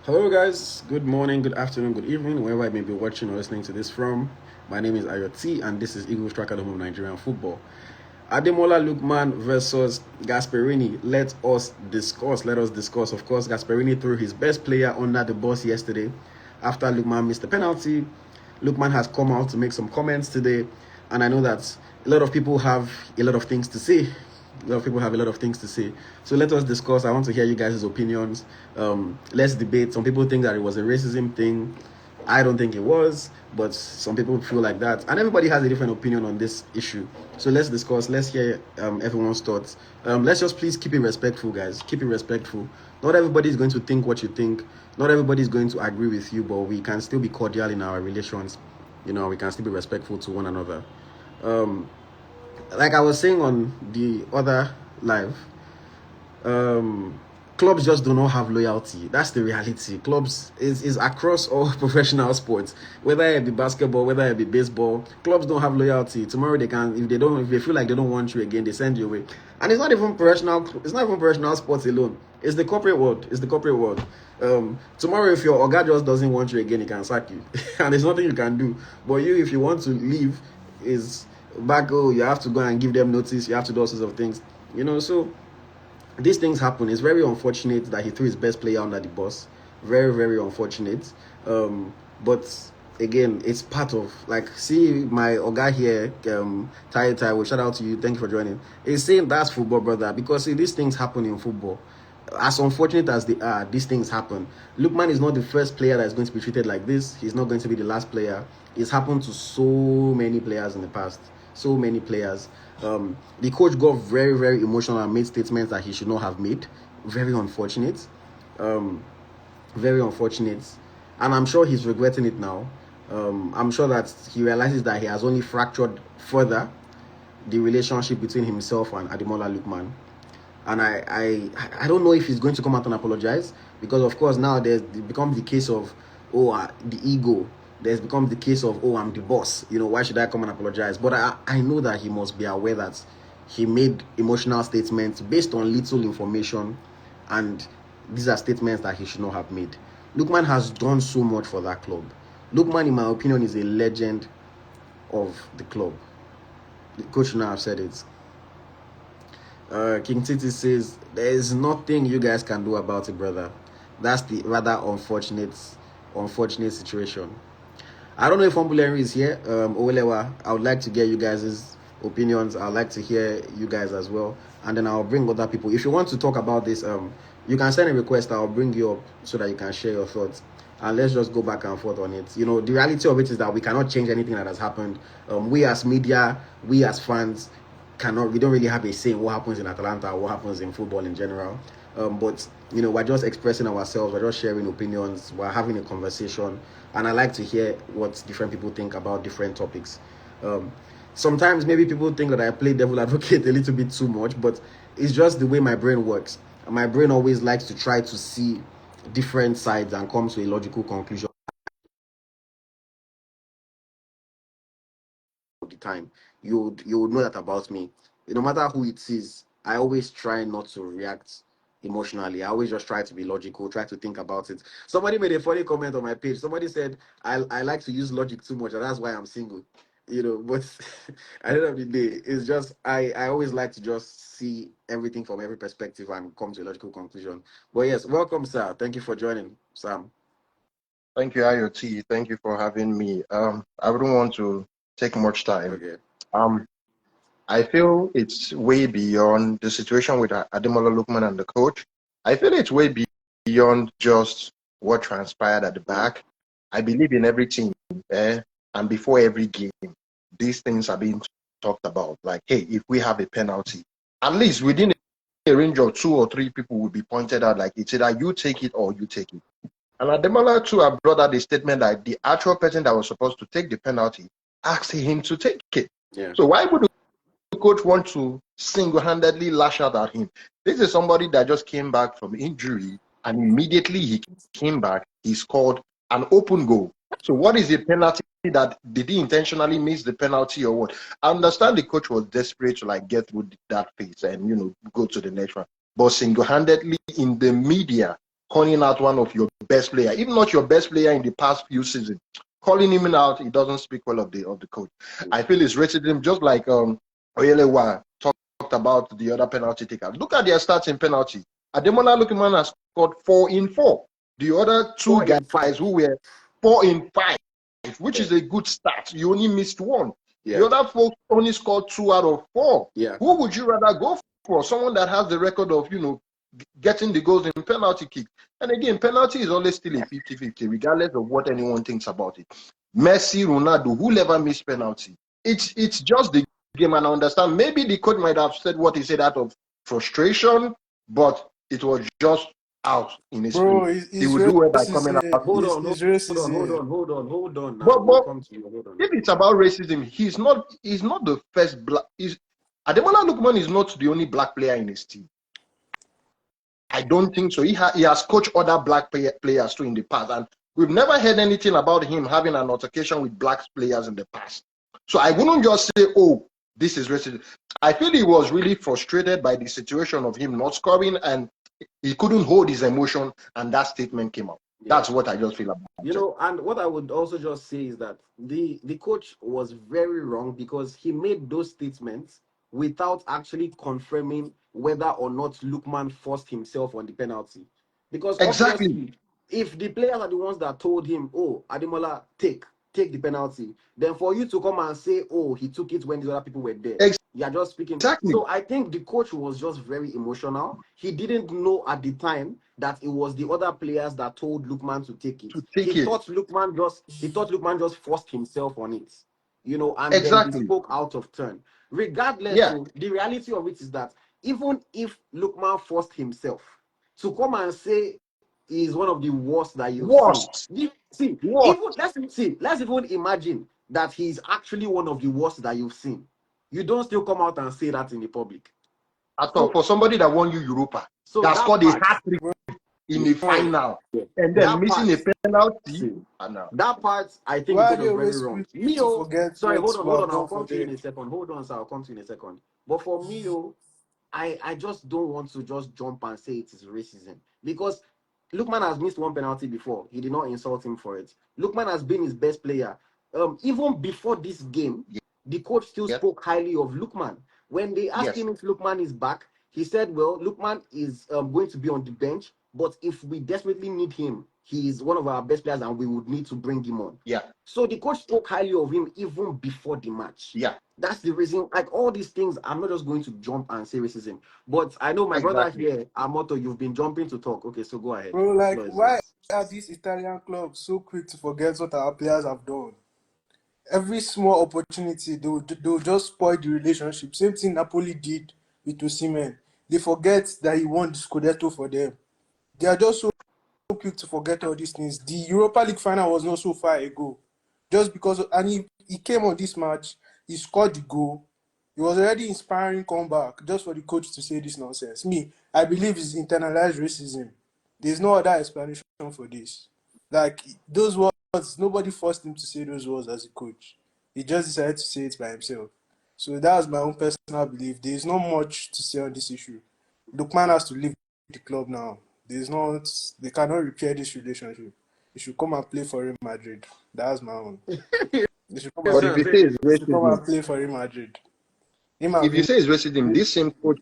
Hello, guys. Good morning, good afternoon, good evening, wherever I may be watching or listening to this from. My name is AyoT, and this is EaglesTracker, the home of Nigerian football. Ademola Lookman versus Gasperini. Let us discuss. Of course, Gasperini threw his best player under the bus yesterday after Lookman missed the penalty. Lookman has come out to make some comments today, and I know that a lot of people have a lot of things to say. A lot of people have a lot of things to say. So let us discuss. I want to hear you guys' opinions. Let's debate. Some people think that it was a racism thing. I don't think it was, but some people feel like that. And everybody has a different opinion on this issue. So let's discuss. Let's hear everyone's thoughts. Let's just please keep it respectful, guys. Keep it respectful. Not everybody is going to think what you think. Not everybody is going to agree with you, but we can still be cordial in our relations. We can still be respectful to one another. Like I was saying on the other live, clubs just do not have loyalty. That's the reality. Clubs is across all professional sports, whether it be basketball, whether it be baseball. Clubs don't have loyalty. Tomorrow they can, if they feel like they don't want you again, they send you away. And it's not even professional. It's not even professional sports alone. It's the corporate world. Tomorrow if your Oga just doesn't want you again, he can sack you, and there's nothing you can do. But if you want to leave, is back. Oh, you have to go and give them notice. You have to do all sorts of things. So these things happen. It's very unfortunate that he threw his best player under the bus. Very, very unfortunate. But again, it's part of, see my Oga here, Tai, shout out to you. Thank you for joining. He's saying that's football, brother, because see, these things happen in football. As unfortunate as they are, these things happen. Lookman is not the first player that is going to be treated like this. He's not going to be the last player. It's happened to so many players in the past. So many players. The coach got very, very emotional and made statements that he should not have made. Very unfortunate. Very unfortunate. And I'm sure he's regretting it now. I'm sure that he realizes that he has only fractured further the relationship between himself and Ademola Lookman. And I don't know if he's going to come out and apologize, because of course now it becomes the case of the ego. There's become the case of I'm the boss. Why should I come and apologize? But I know that he must be aware that he made emotional statements based on little information, and these are statements that he should not have made. Lookman has done so much for that club. Lookman, in my opinion, is a legend of the club. The coach now have said it. King Titi says there is nothing you guys can do about it, brother. That's the rather unfortunate situation. I don't know if Ombuleri is here. Owelewa, I would like to get you guys' opinions. I'd like to hear you guys as well, and then I'll bring other people. If you want to talk about this, you can send a request. I'll bring you up so that you can share your thoughts, and let's just go back and forth on it. The reality of it is that we cannot change anything that has happened. We as media, we as fans, we don't really have a say in what happens in Atalanta or what happens in football in general. But we're just expressing ourselves, we're just sharing opinions, we're having a conversation, and I like to hear what different people think about different topics. Sometimes maybe people think that I play devil advocate a little bit too much, but it's just the way my brain works. My brain always likes to try to see different sides and come to a logical conclusion all the time. You would know that about me. No matter who it is, I always try not to react emotionally. I always just try to be logical, try to think about it. Somebody made a funny comment on my page. Somebody said I like to use logic too much, and that's why I'm single. But at the end of the day, it's just I always like to just see everything from every perspective and come to a logical conclusion. But yes, welcome, sir. Thank you for joining, Sam. Thank you, IoT. Thank you for having me. I wouldn't want to take much time. Okay. Um, I feel it's way beyond the situation with Ademola Lookman and the coach. I feel it's way beyond just what transpired at the back. I believe in every team, and before every game, these things are being talked about. Like, hey, if we have a penalty, at least within a range of 2 or 3 people will be pointed out. Like, it's either you take it or you take it. And Ademola too, I brought out the statement that the actual person that was supposed to take the penalty asked him to take it. Yeah. So why would the coach want to single-handedly lash out at him? This is somebody that just came back from injury, and immediately he came back, he scored an open goal. So what is the penalty? That did he intentionally miss the penalty or what? I understand the coach was desperate to get through that phase and go to the next one. But single-handedly in the media, calling out one of your best player, if not your best player in the past few seasons, calling him out, it doesn't speak well of the coach. I feel it's racism, just like Oyelewa talked about the other penalty takers. Look at their stats in penalty. Ademola Lookman has scored 4 in 4. The other two guys who were 4 in 5, which is a good start. You only missed 1. The other folks only scored 2 out of 4. Who would you rather go for? Someone that has the record of, getting the goals in penalty kick. And again, penalty is always still a 50-50, regardless of what anyone thinks about it. Messi, Ronaldo, who never missed penalty. It's just the game, and I understand. Maybe the coach might have said what he said out of frustration, but it was just out in his spirit. He would do it by coming out. Hold on. Now But we'll come to you. Hold on. If it's about racism, he's not the first black. Ademola Lookman is not the only black player in his team. I don't think so. He has coached other black players too in the past, and we've never heard anything about him having an altercation with black players in the past. So I wouldn't just say, oh, this is racism. I feel he was really frustrated by the situation of him not scoring, and he couldn't hold his emotion, and that statement came out. That's what I just feel about it. And what I would also just say is that the coach was very wrong, because he made those statements without actually confirming whether or not Lookman forced himself on the penalty. Because obviously, if the players are the ones that told him, oh, Ademola, take the penalty, then for you to come and say, oh, he took it when the other people were there, you're just speaking. Exactly. So I think the coach was just very emotional. He didn't know at the time that it was the other players that told Lookman to take it. He thought Lookman just forced himself on it, and then he spoke out of turn. Regardless, the reality of it is that even if Lookman forced himself, to come and say is one of the worst that you've seen. Let's even imagine that he's actually one of the worst that you've seen. You don't still come out and say that in the public. For somebody that won you Europa, that scored a hat-trick in the final, and then missing a penalty. That part, I think, was very wrong. Hold on. I'll come to you in a second. Hold on, sir. I'll come to you in a second. But for me, I just don't want to just jump and say it is racism, because Lookman has missed 1 penalty before. He did not insult him for it. Lookman has been his best player. Even before this game, the coach still spoke highly of Lookman. When they asked him if Lookman is back, he said, well, Lookman is going to be on the bench, but if we desperately need him, he is one of our best players and we would need to bring him on. So the coach spoke highly of him even before the match. That's the reason. Like, all these things, I'm not just going to jump and say racism. But I know my brother here, Amoto, you've been jumping to talk. Okay, so go ahead. Bro, why are these Italian clubs so quick to forget what our players have done? Every small opportunity, they'll just spoil the relationship. Same thing Napoli did with Osimhen. They forget that he won the Scudetto for them. They are just so quick to forget all these things. The Europa League final was not so far ago. Just because, and he came on this match, he scored the goal. It was already inspiring comeback just for the coach to say this nonsense. I believe it's internalized racism. There's no other explanation for this. Like, those words, nobody forced him to say those words as a coach. He just decided to say it by himself. So that's my own personal belief. There's not much to say on this issue. Lookman has to leave the club now. They cannot repair this relationship. He should come and play for Real Madrid. That's my own. They should come and play for Real Madrid. If you say it's racism, this same coach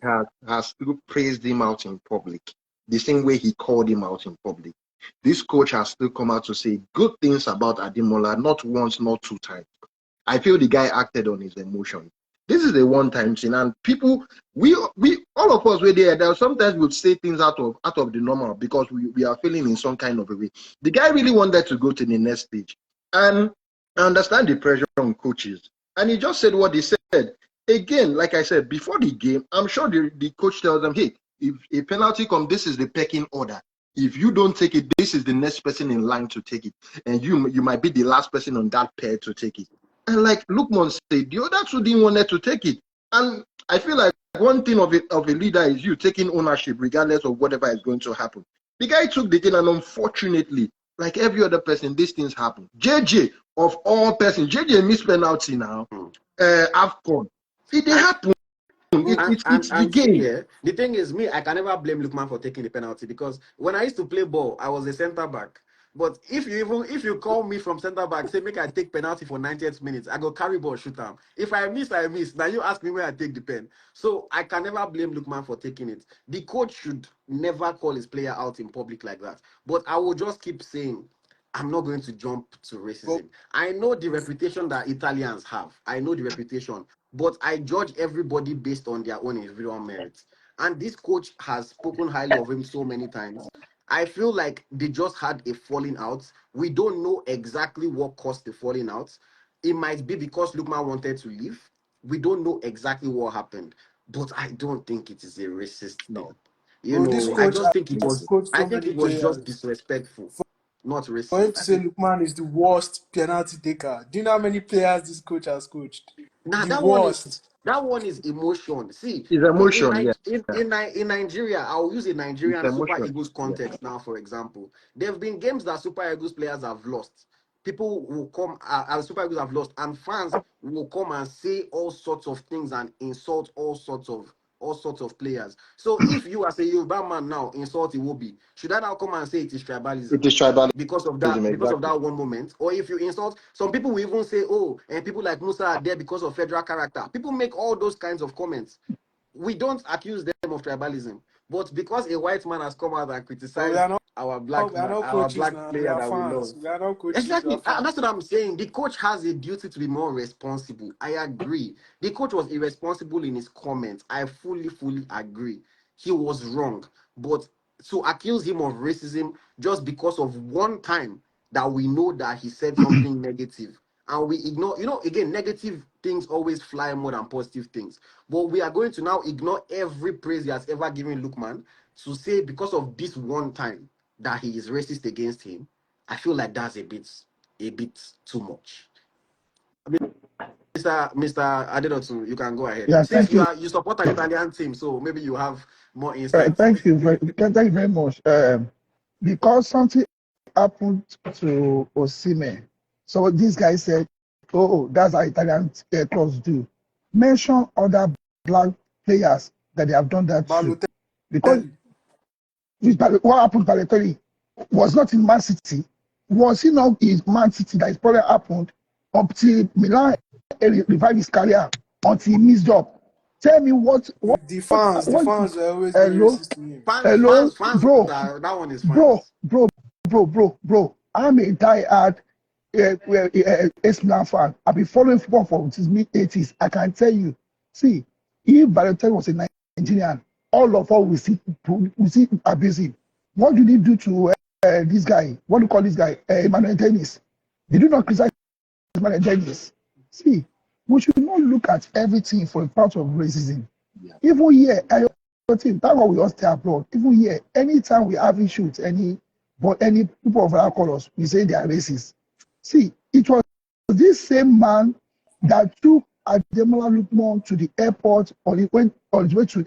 has still praised him out in public, the same way he called him out in public. This coach has still come out to say good things about Ademola, not once, not 2 times. I feel the guy acted on his emotion. This is a one-time thing, and people, we all of us were there. Sometimes we'll say things out of the normal because we are feeling in some kind of a way. The guy really wanted to go to the next stage, and I understand the pressure on coaches. And he just said what he said. Again, like I said, before the game, I'm sure the coach tells them, hey, if a penalty comes, this is the pecking order. If you don't take it, this is the next person in line to take it. And you might be the last person on that pair to take it. And like Lookman said, the other two didn't want to take it. And I feel like one thing of a leader is you taking ownership regardless of whatever is going to happen. The guy took the thing, and unfortunately, like every other person, these things happen. JJ, of all persons, JJ missed penalty now. AFCON. It happen. It's the And see, game. yeah, the thing is, me, I can never blame Lookman for taking the penalty because when I used to play ball, I was a centre back. But if you call me from centre back, say make I take penalty for 90th minutes, I go carry ball, shoot am. If I miss, I miss. Now you ask me where I take the pen. So I can never blame Lookman for taking it. The coach should never call his player out in public like that. But I will just keep saying, I'm not going to jump to But racism. I know the reputation that Italians have. I know the reputation, but I judge everybody based on their own individual merits. And this coach has spoken highly of him so many times. I feel like they just had a falling out. We don't know exactly what caused the falling out. It might be because Lukman wanted to leave. We don't know exactly what happened, but I don't think it is a racist thing. No. You bro, this know, I coach just has think it was. coached I so think many it was just players. disrespectful, not For him racist. to I say think. Lukman is the worst penalty taker, do you know how many players this coach has coached? Now The worst. that one is emotion. See, It's in emotion, Ni- yeah. in Nigeria, I'll use a It's Nigerian Super emotion. Eagles Yeah. context now. For example, there have been games that Super Eagles players have lost. People will come, Super Eagles have lost, and fans will come and say all sorts of things and insult all sorts of players. So if you as a Yoruba man now insult Iwobi, should I now come and say it is tribalism? It is tribalism, Because of exactly. that one moment? Or if you insult some people, will even say, oh, and people like Musa are there because of federal character. People make all those kinds of comments. We don't accuse them of tribalism, but because a white man has come out and But criticized we are not our coaches black now. We player are that we love. fans. We are not coaches. We are Exactly. fans. That's what I'm saying. The coach has a duty to be more responsible. I agree. The coach was irresponsible in his comments. I fully agree. He was wrong. But to accuse him of racism just because of one time that we know that he said something negative and we ignore, again, negative things always fly more than positive things. But we are going to now ignore every praise he has ever given Lookman to say because of this one time that he is racist against him. I feel like that's a bit too much. Mr. Adedotu, you can go ahead. Yeah, Since thank you. you support an Italian team, so maybe you have more insights. Thank you very much. Because something happened to Osimhen, so this guy said, "Oh, that's how Italian clubs do." Mention other black players that they have done that to. Because Balotelli. what happened to Balotelli was not in Man City. Was he not in Man City that his problem happened until Milan revived his career until he missed up? Tell me The what fans were always being hello, racist to him. Fans, bro, that one is bro, fans. bro. I'm a die-hard AC Milan fan. I've been following football from since mid-80s. I can tell you. See, if Balotelli was a Nigerian, all of us will see abusing. What did he do to this guy? What do you call this guy? Emmanuel Dennis. Did you not criticize Emmanuel Dennis? See, we should not look at everything for a part of racism. Yeah. Even here, that's why we all stay abroad. Even here, anytime we have issues, any people of our colors, we say they are racist. See, it was this same man that took Ademola Lookman to the airport on his way to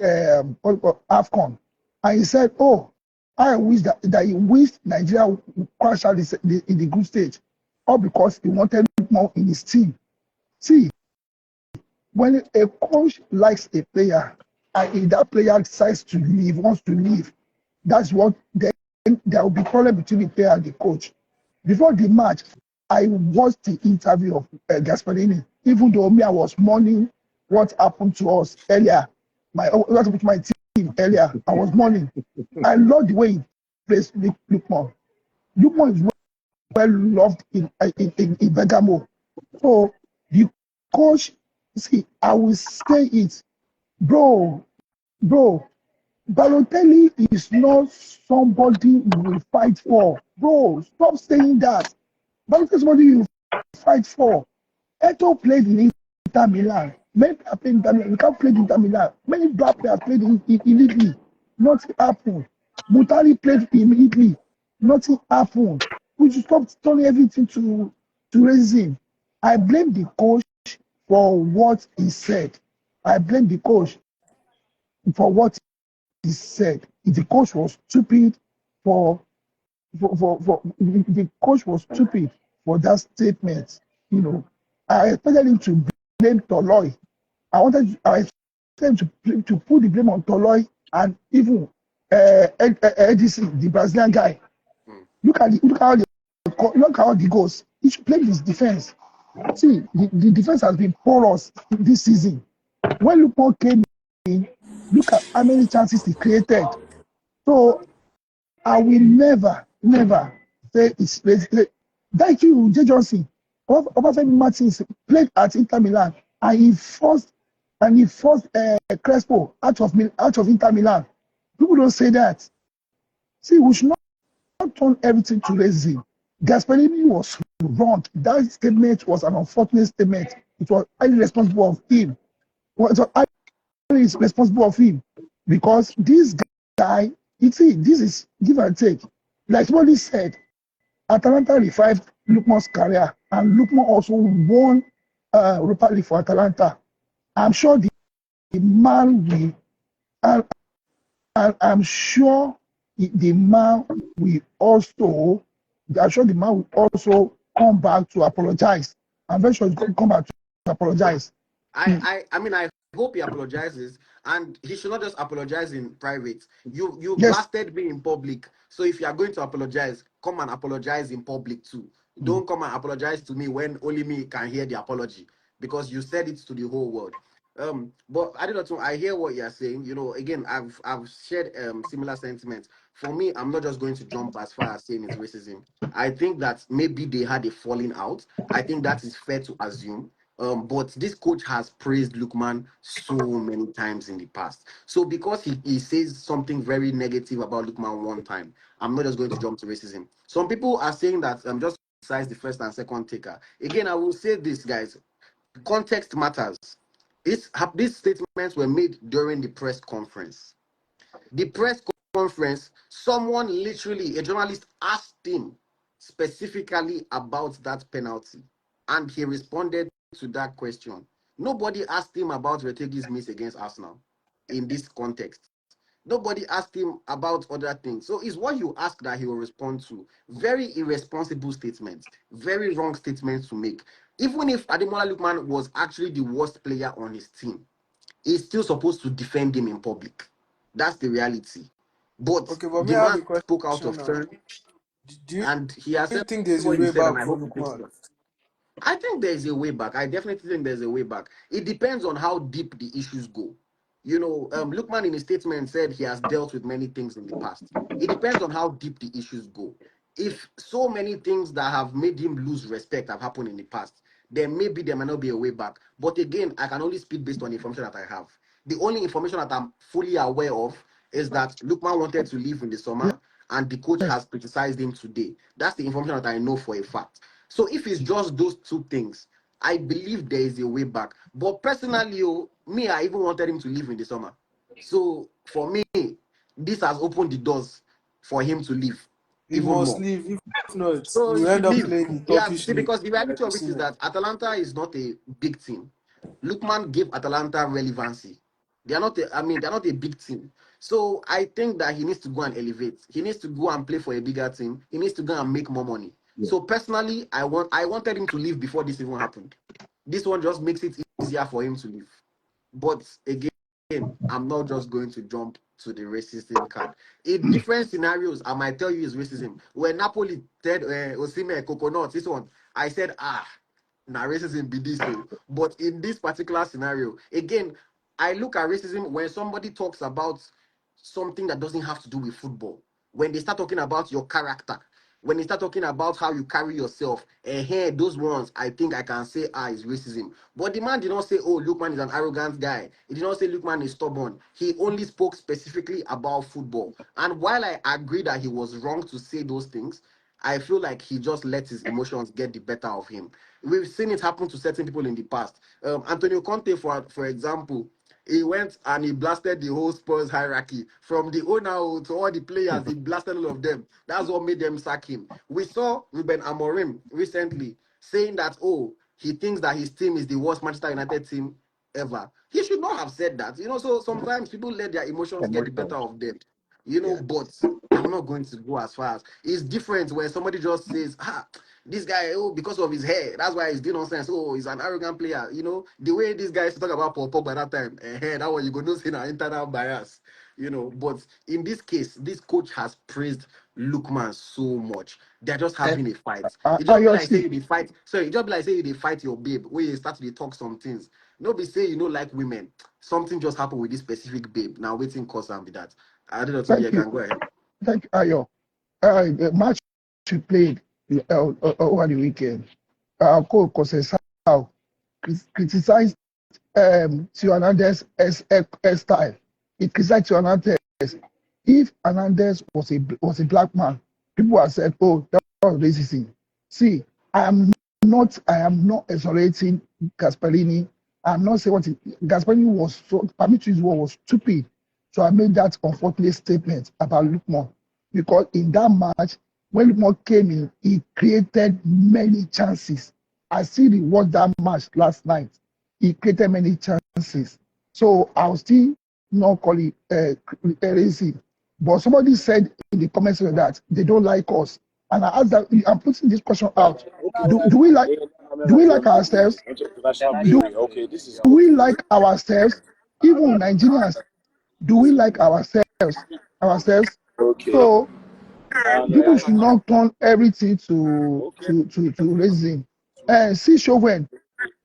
AFCON. And he said, oh, I wish that he wished Nigeria would crash out in the group stage. All because he wanted Lookman in his team. See, when a coach likes a player and if that player decides to leave, wants to leave, that's what then there will be problem between the player and the coach. Before the match, I watched the interview of Gasperini. Even though me, I was mourning what happened to us earlier. What happened to my team earlier, I was mourning. I love the way he plays Lookman. Lookman is well loved in Bergamo. So the coach, see, I will say it, bro, Balotelli is not somebody you will fight for. Bro, stop saying that. Balotelli is somebody you fight for. Eto played in Inter Milan. Many players played in Inter Milan. We can't play in Inter Milan. Many black players played in Italy. Nothing happened. Mutari played in Italy. Nothing happened. We should stop turning everything to racism. I blame the coach for what he said. I blame the coach for what he said. The coach was stupid the coach was stupid for that statement. I expected him to blame Toloi. I them to put the blame on Toloi and even ADC, the Brazilian guy. Look at how the goals. He should play his defense. See, the defense has been porous this season. When Lookman came in, look at how many chances he created. So I will never say it's thank you, J. Johnson. Obafemi Martins played at Inter Milan and he forced Crespo out of Inter Milan. People don't say that. See, we should not turn everything to racism. Gasperini was wrong. That statement was an unfortunate statement. It was highly responsible of him. Because this guy, this is give and take. Like somebody said, Atalanta revived Lookman's career, and Lookman also won Europa League for Atalanta. I'm sure the man will, and I'm sure the man will also come back to apologize. I'm very sure he's going to come back to apologize. I mean, I hope he apologizes, and he should not just apologize in private. You Yes. blasted me in public, so if you are going to apologize, come and apologize in public too. Don't come and apologize to me when only me can hear the apology, because you said it to the whole world. But I don't know. I hear what you're saying. You know, again, I've shared similar sentiments. For me, I'm not just going to jump as far as saying it's racism. I think that maybe they had a falling out. I think that is fair to assume. But this coach has praised Lookman so many times in the past. So because he says something very negative about Lookman one time, I'm not just going to jump to racism. Some people are saying that just besides the first and second taker. Again, I will say this, guys. Context matters. These statements were made during the press conference. The press conference, someone literally, a journalist asked him specifically about that penalty, and he responded to that question. Nobody asked him about Retegi's miss against Arsenal in this context. Nobody asked him about other things. So it's what you ask that he will respond to. Very irresponsible statements, very wrong statements to make. Even if Ademola Lookman was actually the worst player on his team, he's still supposed to defend him in public. That's the reality. But Okay, but the me, I have man a spoke out question of now. turn, Do you and he has said think there's a what he way said, and back I for hope he takes Lukman? it. I think there is a way back. I definitely think there's a way back. It depends on how deep the issues go. You know, Lookman in his statement said he has dealt with many things in the past. It depends on how deep the issues go. If so many things that have made him lose respect have happened in the past, then maybe there might not be a way back. But again, I can only speak based on the information that I have. The only information that I'm fully aware of is that Lookman wanted to leave in the summer, and the coach has criticized him today. That's the information that I know for a fact. So if it's just those two things, I believe there is a way back. But personally, me, I even wanted him to leave in the summer. So for me, this has opened the doors for him to leave He even must more. leave. If not, So we he end should up leave. playing in Yeah, Turkish see, league. because the reality of it is Osimhen. that Atalanta is not a big team. Lookman gave Atalanta relevancy. They're not a big team. So I think that he needs to go and elevate. He needs to go and play for a bigger team. He needs to go and make more money. Yeah. So personally, I wanted him to leave before this even happened. This one just makes it easier for him to leave. But again, I'm not just going to jump to the racism card. In different scenarios, I might tell you is racism. When Napoli said Osimhen coconut, this one, I said, now racism be this so. But in this particular scenario, again, I look at racism when somebody talks about something that doesn't have to do with football. When they start talking about your character, when they start talking about how you carry yourself, those ones I think I can say is racism. But the man did not say, oh, Lookman is an arrogant guy. He did not say Lookman is stubborn. He only spoke specifically about football. And while I agree that he was wrong to say those things, I feel like he just let his emotions get the better of him. We've seen it happen to certain people in the past. Antonio Conte, for example, he went and he blasted the whole Spurs hierarchy from the owner to all the players. He blasted all of them. That's what made them sack him. We saw Ruben Amorim recently saying that, oh, he thinks that his team is the worst Manchester United team ever. He should not have said that. You know, so sometimes people let their emotions get the better Emotions. of them. you know, Yeah. but I'm not going to go as far as it's different when somebody just says, this guy, oh, because of his hair, that's why he's doing nonsense. Oh, he's an arrogant player. You know, the way these guys talk about Paul Pogba that time, that was you go no see an internal bias, you know. But in this case, this coach has praised Lookman so much. They're just And having a fight. It just be Ayo, like see, saying they fight. Sorry, it just be like saying they fight your babe where you start to talk some things. No be say you know like women. Something just happened with this specific babe. Now waiting cause and be that. I don't know to you thank you. can go ahead. Thank you, Ayo. The match we played over the weekend, Coach Conceição criticized Tio Hernandez style. He criticized Tio Hernandez. If Hernandez was a black man, people have said, "Oh, that was racism." See, I am not exonerating Gasperini. I'm not saying Gasperini was so. Permit to use word was stupid. So I made that unfortunate statement about Lookman because in that match, when Lookman came in, he created many chances. I see the watch that match last night. He created many chances. So I'll still not call it racism. But somebody said in the comments section that they don't like us. And I asked that I'm putting this question out. Do we like ourselves? Do, do we like ourselves? Even Nigerians, do we like ourselves? So people should not turn everything to racism. And see Chauvin,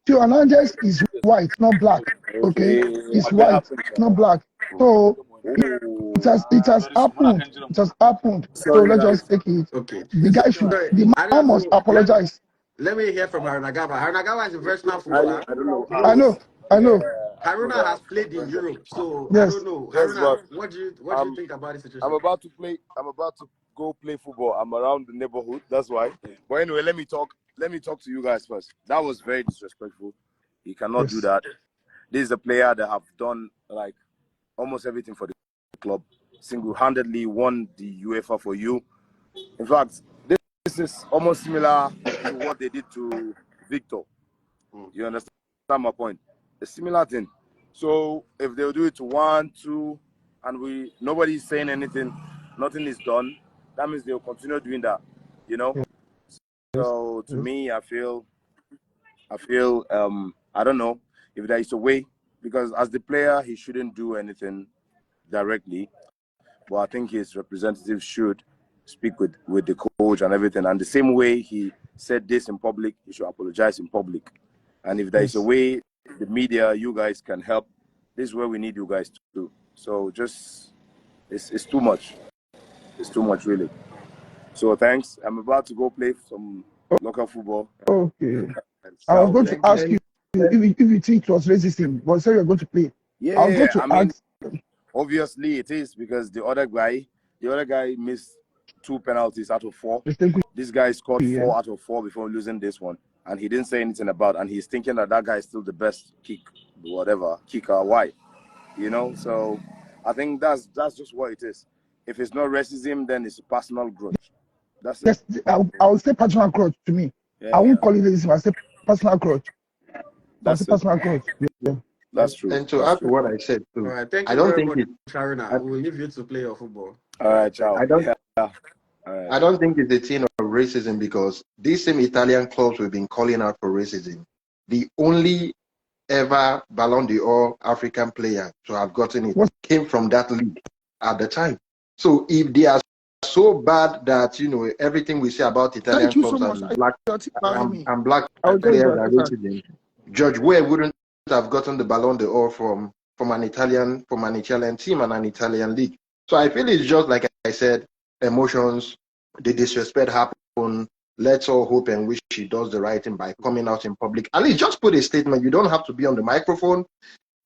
Theo Hernandez is white, not black. Okay, it's white, not black. So it has happened. It has happened. So let's just take it. Okay. Sorry, The I man don't must know. apologize. Let me hear from Harunagawa. Harunagawa is a professional footballer. You I know, know, I know. Haruna has played in Europe, so I don't Yes, know. Haruna, what do you think about the situation? I'm about to go play football. I'm around the neighborhood. That's why. But anyway, let me talk. Let me talk to you guys first. That was very disrespectful. You cannot do yes, that. This is a player that have done like almost everything for the club. Single-handedly won the UEFA for you. In fact, this is almost similar to what they did to Victor. You understand my point? A similar thing. So if they'll do it to 1, 2, and nobody is saying anything, nothing is done, that means they'll continue doing that. You know? yes, So to yes. me, I feel I don't know if there is a way, because as the player he shouldn't do anything directly, but I think his representative should speak with the coach and everything. And the same way he said this in public, he should apologize in public. And if there is a Yes. way the media, you guys can help, this is where we need you guys to do. So just, it's too much. It's too much, really. So thanks. I'm about to go play some local football. Okay. And I was ciao. going to Thank ask you. you if you think it was racism, but say you're going to play. I was Yeah, going to I mean, ask. obviously it is, because the other guy missed 2 penalties out of 4. This guy scored Yeah. 4 out of 4 before losing this one, and he didn't say anything about it, and he's thinking that guy is still the best kicker. Why? You know, so I think that's just what it is. If it's not racism, then it's a personal grudge. That's it. Yes, I will say personal grudge to me. I Yeah, won't call it racism. I say personal grudge. I say that's it. personal grudge. Yeah. That's true. and to That's add to true. what I said All too, right. Thank I you don't very think much, it. Haruna. I, We'll leave you to play your football. All All right. right, Thank ciao. I you. don't. Yeah. All right. I don't think it's a thing of racism because these same Italian clubs we've been calling out for racism. The only ever Ballon d'Or African player to have gotten it What's came from that league at the time. So if they are so bad that everything we say about Italian Thank you so clubs much. and black You're allowing me. and black I will join Thank you players you. are later. racism, George Weah wouldn't have gotten the Ballon d'Or from an Italian team and an Italian league. So I feel it's just like I said, emotions, the disrespect happen. Let's all hope and wish he does the right thing by coming out in public. At least just put a statement. You don't have to be on the microphone.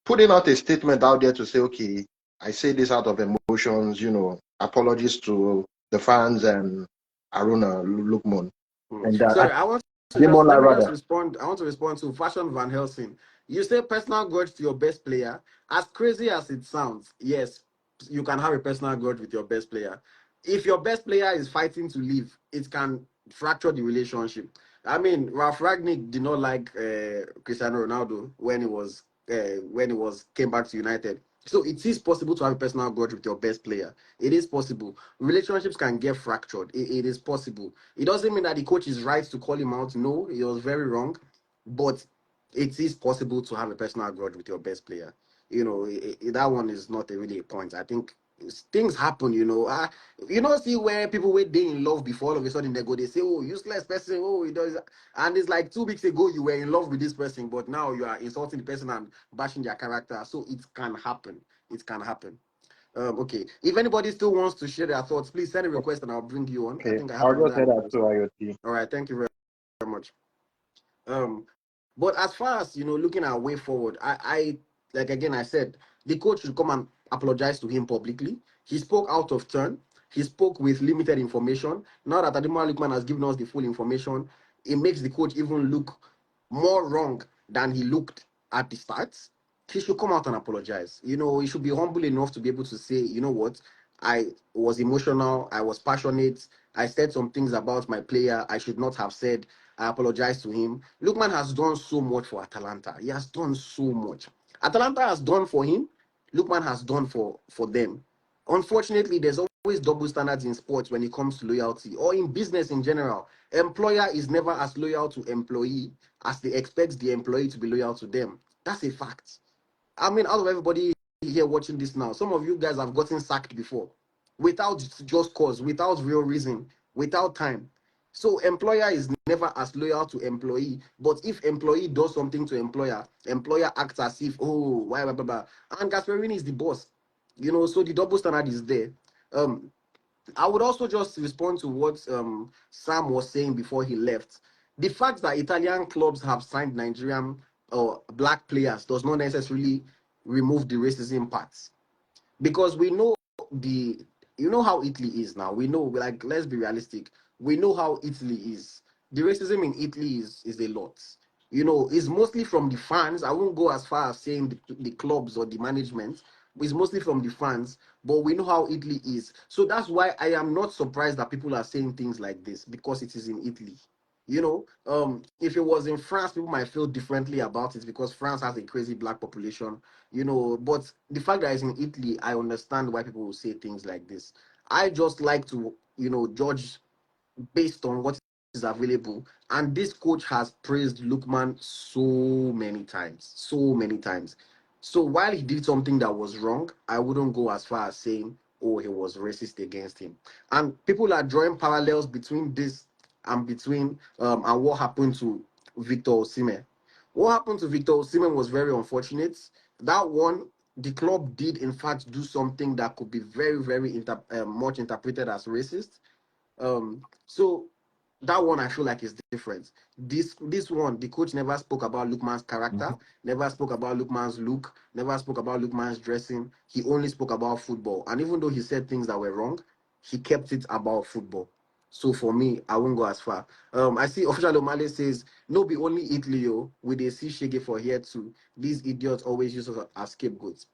Putting out a statement out there to say, okay, I say this out of emotions, apologies to the fans and Aruna Lookman. And Sorry, I want to just let Ademola me just rather. respond. I want to respond to Fashion Van Helsing. You say personal grudge to your best player. As crazy as it sounds, yes, you can have a personal grudge with your best player. If your best player is fighting to leave, it can fracture the relationship. I mean, Ralph Ragnick did not like Cristiano Ronaldo when he was came back to United. So it is possible to have a personal grudge with your best player. It is possible. Relationships can get fractured. It is possible. It doesn't mean that the coach is right to call him out. No, he was very wrong. But it is possible to have a personal grudge with your best player. That one is not really a point. I think things happen. See where people were they in love before all of a sudden they say, oh, useless person, oh, he does, and it's like 2 weeks ago you were in love with this person, but now you are insulting the person and bashing their character. So it can happen. It can happen. Okay. If anybody still wants to share their thoughts, please send a request and I'll bring you on. I Okay, think I have I'll just another head out request. to IoT. All right. Thank you very much. But as far as looking at way forward, I like again I said the coach should come and apologize to him publicly. He spoke out of turn. He spoke with limited information. Now that Ademola Lookman has given us the full information, it makes the coach even look more wrong than he looked at the start. He should come out and apologize. He should be humble enough to be able to say, you know what, I was emotional, I was passionate, I said some things about my player I should not have said. I apologize to him. Lookman has done so much for Atalanta. He has done so much. Atalanta has done for him. Lookman has done for them. Unfortunately, there's always double standards in sports when it comes to loyalty or in business in general. Employer is never as loyal to employee as they expect the employee to be loyal to them. That's a fact. I mean, out of everybody here watching this now, some of you guys have gotten sacked before without just cause, without real reason, without time. So employer is never as loyal to employee. But if employee does something to employer acts as if, oh, why, blah, blah, blah. And Gasperini is the boss. So the double standard is there. Um, I would also just respond to what Sam was saying before he left. The fact that Italian clubs have signed Nigerian or black players does not necessarily remove the racism parts, because we know the how Italy is now. We know, like, let's be realistic. We know how Italy is. The racism in Italy is a lot. It's mostly from the fans. I won't go as far as saying the clubs or the management. It's mostly from the fans, but we know how Italy is. So that's why I am not surprised that people are saying things like this, because it is in Italy. If it was in France, people might feel differently about it because France has a crazy black population, but the fact that it's in Italy, I understand why people will say things like this. I just like to, judge based on what is available. And this coach has praised Lookman so many times, so many times. So while he did something that was wrong, I wouldn't go as far as saying, oh, he was racist against him. And people are drawing parallels between this and what happened to Victor Osimhen. What happened to Victor Osimhen was very unfortunate. That one, the club did in fact do something that could be very, very much interpreted as racist. So that one I feel like is different. This one, the coach never spoke about Lookman's character, never spoke about Lookman's look, never spoke about Lookman's dressing. He only spoke about football. And even though he said things that were wrong, he kept it about football. So for me, I won't go as far. I see official Omale says, no be only Italy, with a C Shege for here too. These idiots always use us as scapegoats.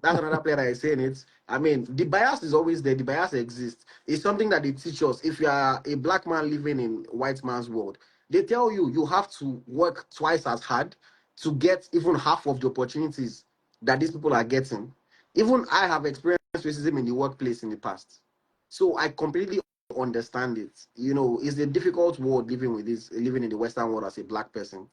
That's another player that is saying it. I mean, the bias is always there. The bias exists. It's something that they teach us. If you are a black man living in white man's world, they tell you you have to work twice as hard to get even half of the opportunities that these people are getting. Even I have experienced racism in the workplace in the past. So I completely understand it. It's a difficult world living in the Western world as a black person.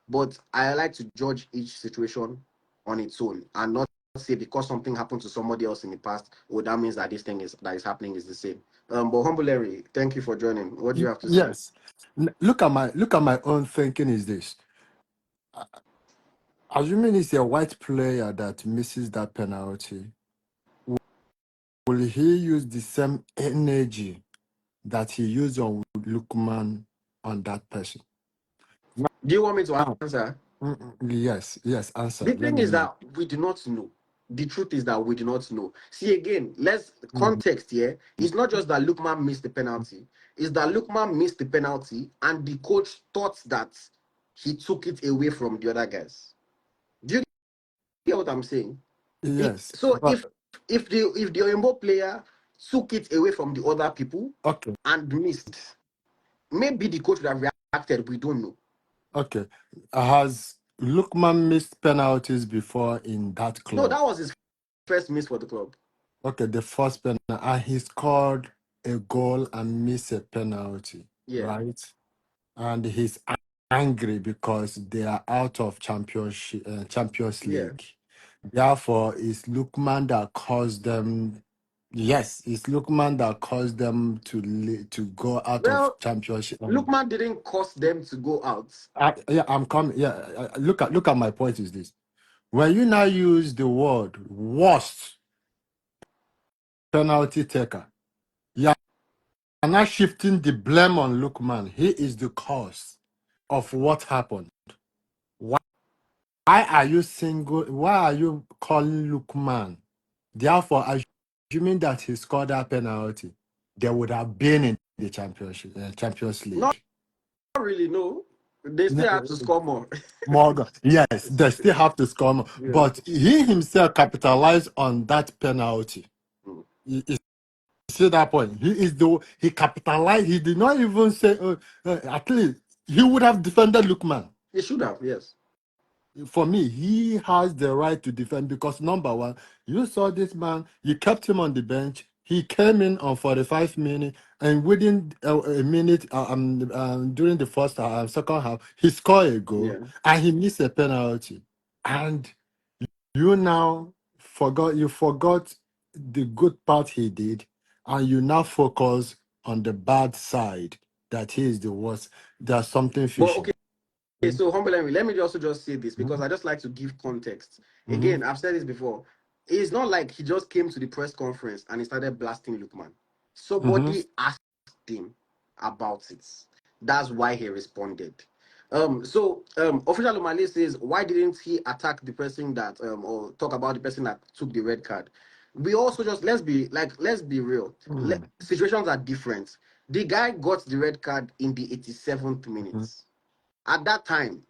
But I like to judge each situation on its own and not say because something happened to somebody else in the past, that means that this thing that is happening is the same. But Humble Larry, thank you for joining. What do you have to say? Yes. Look at my own thinking is this. Assuming it's a white player that misses that penalty, will he use the same energy that he used on Lookman on that person? Do you want me to Now, answer? yes, answer. The Let thing me is know. that we do not know. The truth is that we do not know. See, again, let's context here. It's not just that Lookman missed the penalty. It's that Lookman missed the penalty and the coach thought that he took it away from the other guys. Do you get what I'm saying? Yes, So but if the Oyinbo player took it away from the other people okay, and missed, maybe the coach would have reacted. We don't know. okay. Has Lookman missed penalties before in that No, club? that was his first miss for the club. Okay, the first penalty, and he scored a goal and missed a penalty, Yeah, right? And he's angry because they are out of Champions yeah. League. Therefore, it's Lookman that caused them. Yes, it's Lookman that caused them to go out of Well, Championship. Lookman didn't cost them to go out. Yeah, I'm coming. Yeah, look at my point is this: when you now use the word worst penalty taker, you are now shifting the blame on Lookman. He is the cause of what happened. Why are you single? Why are you calling Lookman? Therefore, assuming that he scored that penalty, they would have been in the Champions Not League. really, no. They still have to score more. Morgan, yes, they still have to score more, Yeah. but he himself capitalized on that penalty. Mm. You see that point? He capitalized. He did not even say. At least he would have defended Lookman. They should have, yes. For me, he has the right to defend because number one, you saw this man, you kept him on the bench. He came in on 45 minutes, and within a minute, during the second half, he scored a goal Yeah. and he missed a penalty. And you now forgot the good part he did, and you now focus on the bad side that he is the worst. There's something But fishy. okay, so humble Henry, let me also just say this because I just like to give context. Mm-hmm. Again, I've said this before. It's not like he just came to the press conference and he started blasting Lookman. Mm-hmm. Somebody asked him about it. That's why he responded. Official Umale says, why didn't he attack the person that or talk about the person that took the red card? We also just let's be real. Situations are different. The guy got the red card in the 87th minute. At that time,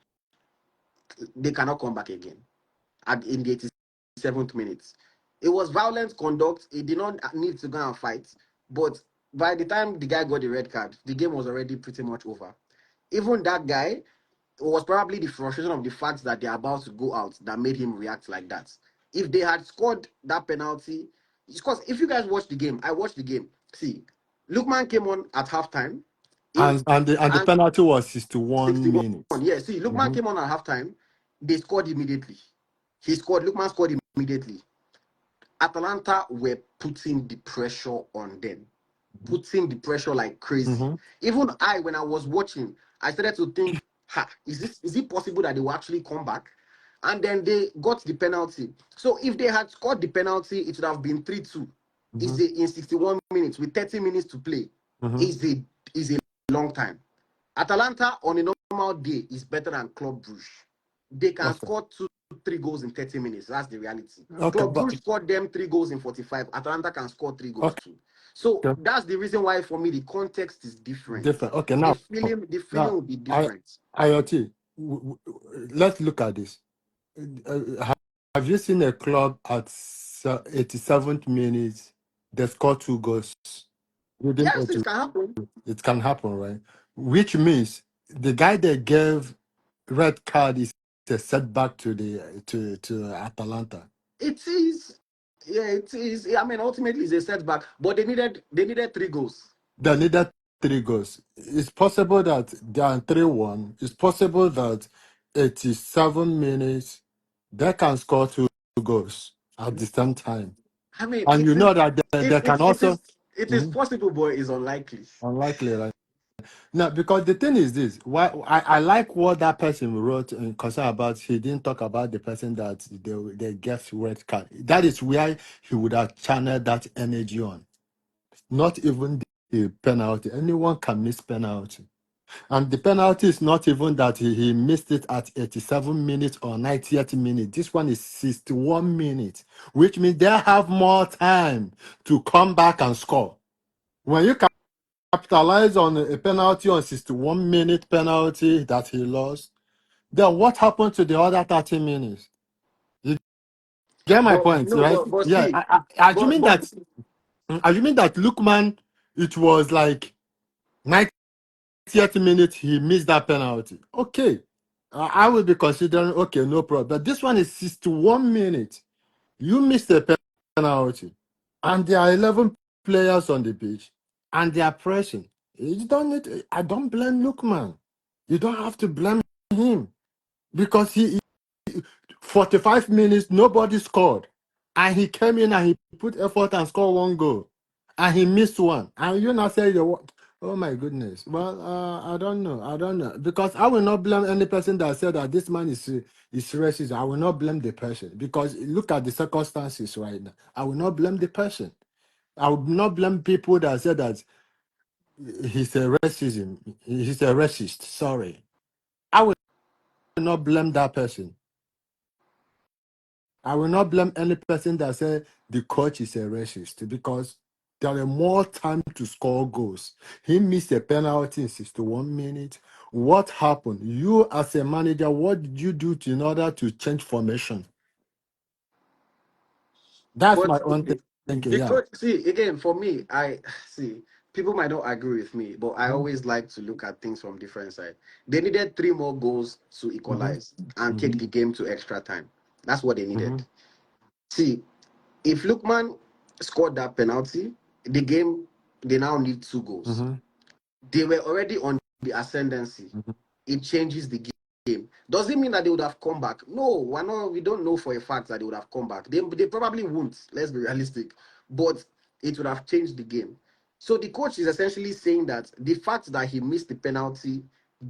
they cannot come back again. In the 87th minute, it was violent conduct. He did not need to go and fight. But by the time the guy got the red card, the game was already pretty much over. Even that guy, it was probably the frustration of the fact that they're about to go out that made him react like that. If they had scored that penalty, because if you guys watch the game, I watched the game. See, Lookman came on at halftime. It, And the and penalty was 61 61. minutes. Yeah, see, Lookman Mhm. came on at halftime. They scored immediately. Lookman scored immediately. Atalanta were putting the pressure on them, putting the pressure like crazy. Mhm. Even when I was watching, I started to think, is it possible that they will actually come back? And then they got the penalty. So if they had scored the penalty, it would have been 3-2. Mhm. In 61 minutes with 30 minutes to play. Mhm. Is a long time. Atalanta on a normal day is better than Club Brugge. They can Okay. score 2-3 goals in 30 minutes. That's the reality. Okay, Club but Brugge scored them 3 goals in 45. Atalanta can score 3 goals okay, too. So that's the reason why for me the context is different. different. Okay, The feeling now, will be I different. IoT. Let's look at this. Have you seen a club at 87th minute they score 2 goals within Yes, it 80? can happen. It can happen, right? Which means the guy they gave red card is a setback to Atalanta. It is. Yeah, it is. I mean, ultimately, it's a setback, but they needed 3 goals. They needed 3 goals. It's possible that they are 3-1. It's possible that 87 minutes they can score 2 goals at the same time. I mean, And you know that they can also it is Mhm. possible, but it's unlikely. Unlikely, right? No, because the thing is this. Why I like what that person wrote in concern about. He didn't talk about the person that they gave red card. That is where he would have channeled that energy on. Not even the penalty. Anyone can miss penalty. And the penalty is not even that he missed it at 87 minutes or 90th minute. This one is 61 minutes, which means they have more time to come back and score. When you capitalize on a penalty on 61-minute penalty that he lost, then what happened to the other 30 minutes? You get my But point, no, right? but Yeah, see, but assuming that Lookman, it was like 90th minute he missed that penalty. Okay, I will be considering okay, no problem. But this one is 61 minutes. You missed a penalty, and there are 11 players on the pitch, and they are pressing. You don't need. I don't blame Lookman. You don't have to blame him because he 45 minutes nobody scored, and he came in and he put effort and scored one goal, and he missed one, and you now say oh my goodness. Well, I don't know because I will not blame any person that said that this man is racist. I will not blame the person because look at the circumstances right now. I will not blame the person. I will not blame people that said that he's a racism. He's a racist. Sorry, I will not blame that person. I will not blame any person that said the coach is a racist because there are more time to score goals. He missed a penalty in 61 minutes. What happened? You as a manager, what did you do in order to change formation? That's But my own thinking, the yeah. coach, see, again, for me, I see people might not agree with me, but I Mhm, always like to look at things from different side. They needed three more goals to mhm, equalize and take mhm, the game to extra time. That's what they needed. mhm, See, if Lookman scored that penalty, the game they now need two goals. mhm, They were already on the ascendancy. mhm. It changes the game. Does it mean that they would have come back? No, we're not, we don't know for a fact that they would have come back. They probably won't, let's be realistic. But it would have changed the game. So the coach is essentially saying that the fact that he missed the penalty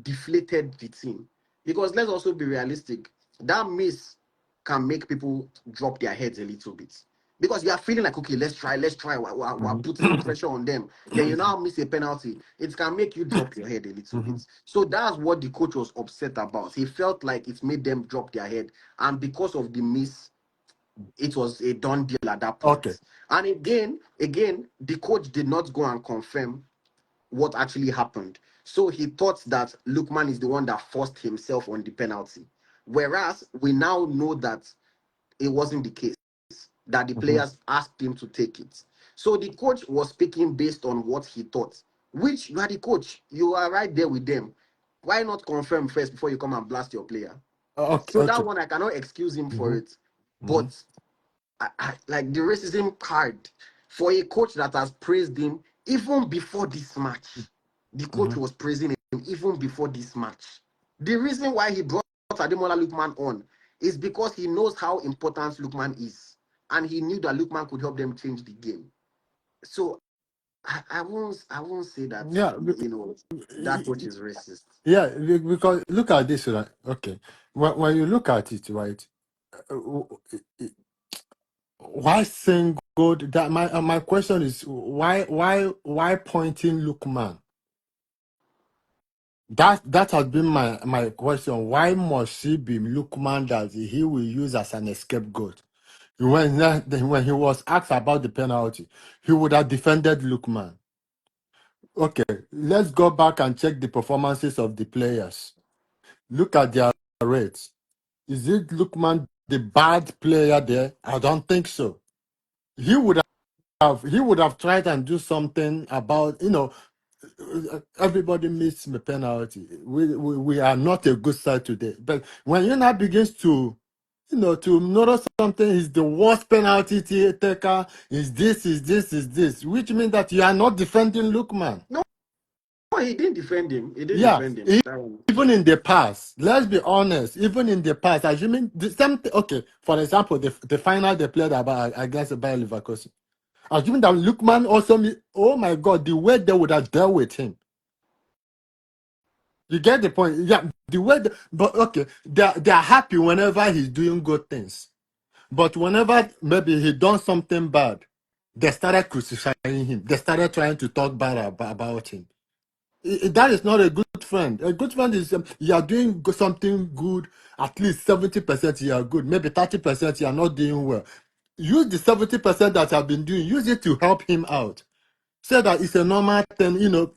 deflated the team. Because let's also be realistic, that miss can make people drop their heads a little bit. Because you are feeling like, okay, let's try. We're Mhm. putting pressure on them. Then you now miss a penalty. It can make you drop your head a little bit. Mhm. So that's what the coach was upset about. He felt like it made them drop their head. And because of the miss, it was a done deal at that Okay. point. And again, the coach did not go and confirm what actually happened. So he thought that Lookman is the one that forced himself on the penalty. Whereas we now know that it wasn't the case, that the Mhm. players asked him to take it. So the coach was speaking based on what he thought, which you are the coach. You are right there with them. Why not confirm first before you come and blast your player? Okay. So that Okay. one, I cannot excuse him for Mhm. it. Mhm. But like the racism card for a coach that has praised him even before this match. The coach Mhm. was praising him even before this match. The reason why he brought Ademola Lookman on is because he knows how important Lookman is, and he knew that Lookman could help them change the game. So I won't say that Yeah. that coach is racist. Yeah. Because look at this, right? Okay. When you look at it, right? uh, Why saying good? That my question is why pointing Lookman? That has been my question. Why must he be Lookman that he will use as an scapegoat? When he was asked about the penalty, he would have defended Lookman. Okay, let's go back and check the performances of the players. Look at their rates. Is it Lookman the bad player there? I don't think so. He would he would have tried and do something about everybody missed the penalty. We are not a good side today. But when you now begins to to notice something is the worst penalty taker, is this, which means that you are not defending Lookman. No, he didn't defend him. He didn't Yeah, defend him. That one. even in the past, let's be honest, even in the past, assuming the same okay, for example, the final they played about against Bayer Leverkusen. Assuming that Lookman also, oh my God, the way they would have dealt with him. You get the point? Yeah, the way, but okay, they're happy whenever he's doing good things. But whenever maybe he done something bad, they started crucifying him. They started trying to talk bad about him. That is not a good friend. A good friend is you are doing something good, at least 70% you are good, maybe 30% you are not doing well. Use the 70% that you have been doing, use it to help him out. Say that it's a normal thing.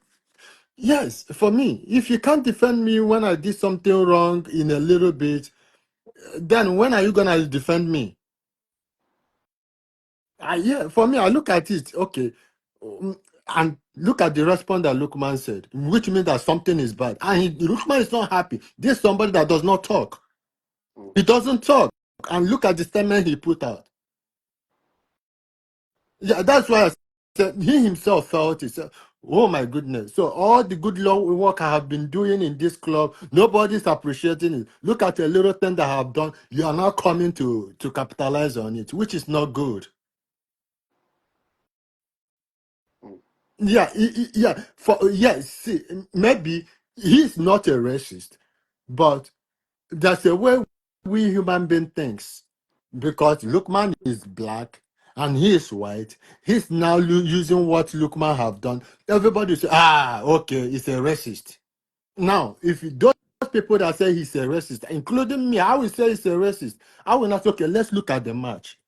Yes, for me, if you can't defend me when I did something wrong in a little bit, then when are you gonna defend me? Yeah, for me, I look at it, okay, and look at the response that Lookman said, which means that something is bad. And Lookman is not happy. This is somebody that does not talk. He doesn't talk. And look at the statement he put out. Yeah, that's why I said he himself felt it. Said, oh my goodness. So all the good work I have been doing in this club, nobody's appreciating it. Look at a little thing that I have done. You are now coming to capitalize on it, which is not good. Mm. Yeah, yeah. Yes, see, maybe he's not a racist, but there's a way we human being thinks. Because Lukman is black and he is white, he's now using what Lukman have done. Everybody say, ah, okay, he's a racist. Now, if those people that say he's a racist, including me, I will say he's a racist. I will not say, okay, let's look at the match.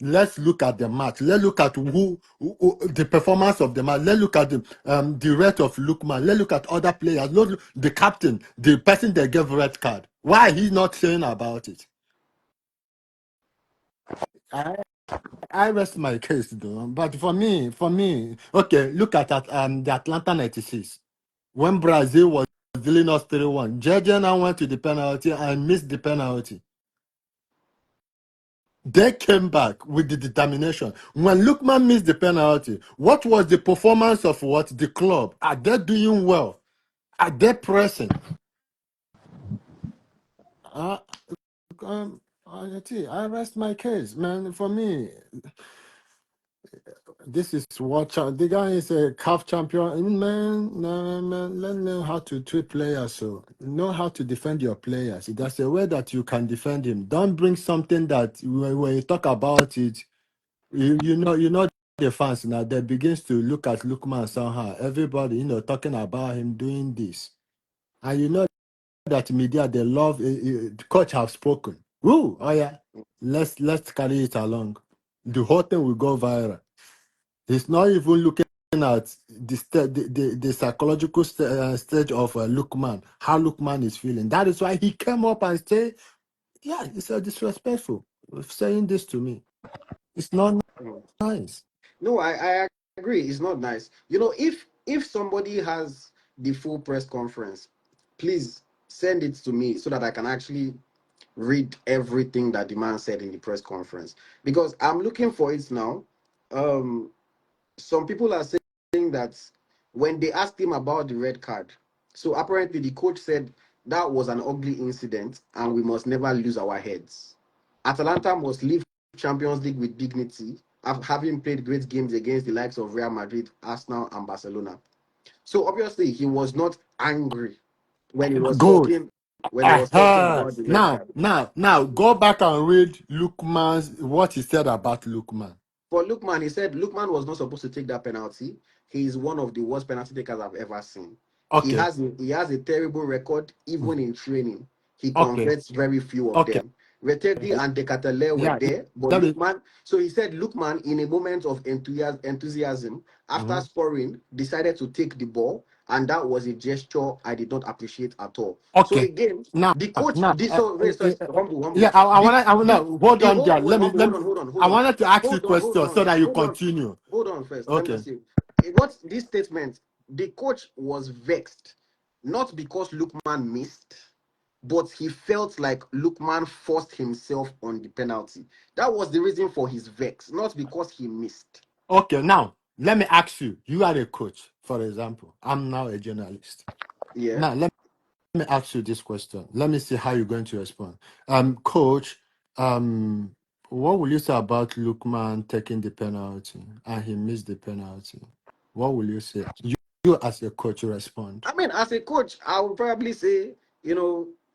Let's look at the match. Let's look at who the performance of the match. Let's look at the rate of Lukman. Let's look at other players. Look, the captain, the person that gave red card. Why he not saying about it? I rest my case though. But for me, okay, look at that the Atlanta 96. When Brazil was dealing us 3-1, Georgia now went to the penalty and missed the penalty. They came back with the determination. When Lookman missed the penalty, what was the performance of what? The club? Are they doing well? Are they pressing? Uh, I rest my case, man. For me, this is what the guy is a CAF champion. Man, no, man, learn how to treat players. So know how to defend your players. There's a way that you can defend him. Don't bring something that when you talk about it, you know the fans now. They begins to look at Lookman somehow. Everybody, talking about him doing this, and you know that media they love. The coach have spoken. Ooh, oh yeah, let's carry it along. The whole thing will go viral. He's not even looking at the psychological stage of Lookman, how Lookman is feeling. That is why he came up and said, yeah, it's disrespectful of saying this to me. It's not Mm. nice. No, I agree. It's not nice. If somebody has the full press conference, please send it to me so that I can actually read everything that the man said in the press conference. Because I'm looking for it now. Um, some people are saying that when they asked him about the red card, so apparently the coach said that was an ugly incident and we must never lose our heads. Atalanta must leave Champions League with dignity, having played great games against the likes of Real Madrid, Arsenal, and Barcelona. So obviously he was not angry when he was Good. talking about the red Now, card. go back and read Lookman's what he said about Lookman. For Lookman, he said Lookman was not supposed to take that penalty. He is one of the worst penalty takers I've ever seen. Okay. He has a terrible record even Mhm. in training. He Okay. converts very few of Okay. them. Retegi and Decatele were Yeah. there, but Let me. Lookman. So he said Lookman, in a moment of enthusiasm, after Mhm. scoring, decided to take the ball, and that was a gesture I did not appreciate at all. So Okay. again, Now, the coach, now, this so wait, so yeah, humble. I The want to. I wanna hold the on whole there. wait, humble, Let me. I wanted to ask you a question so that you continue. hold on first. Let me Okay. just say, what this statement, the coach was vexed, not because Lookman missed, but he felt like Lookman forced himself on the penalty. That was the reason for his vex, not because he missed. Okay. Now, let me ask you. You are a coach, for example. I'm now a journalist. Yeah. Now, let me ask you this question. Let me see how you're going to respond. Coach, what will you say about Lookman taking the penalty and he missed the penalty? What will you say? You as a coach respond. I mean, as a coach, I would probably say,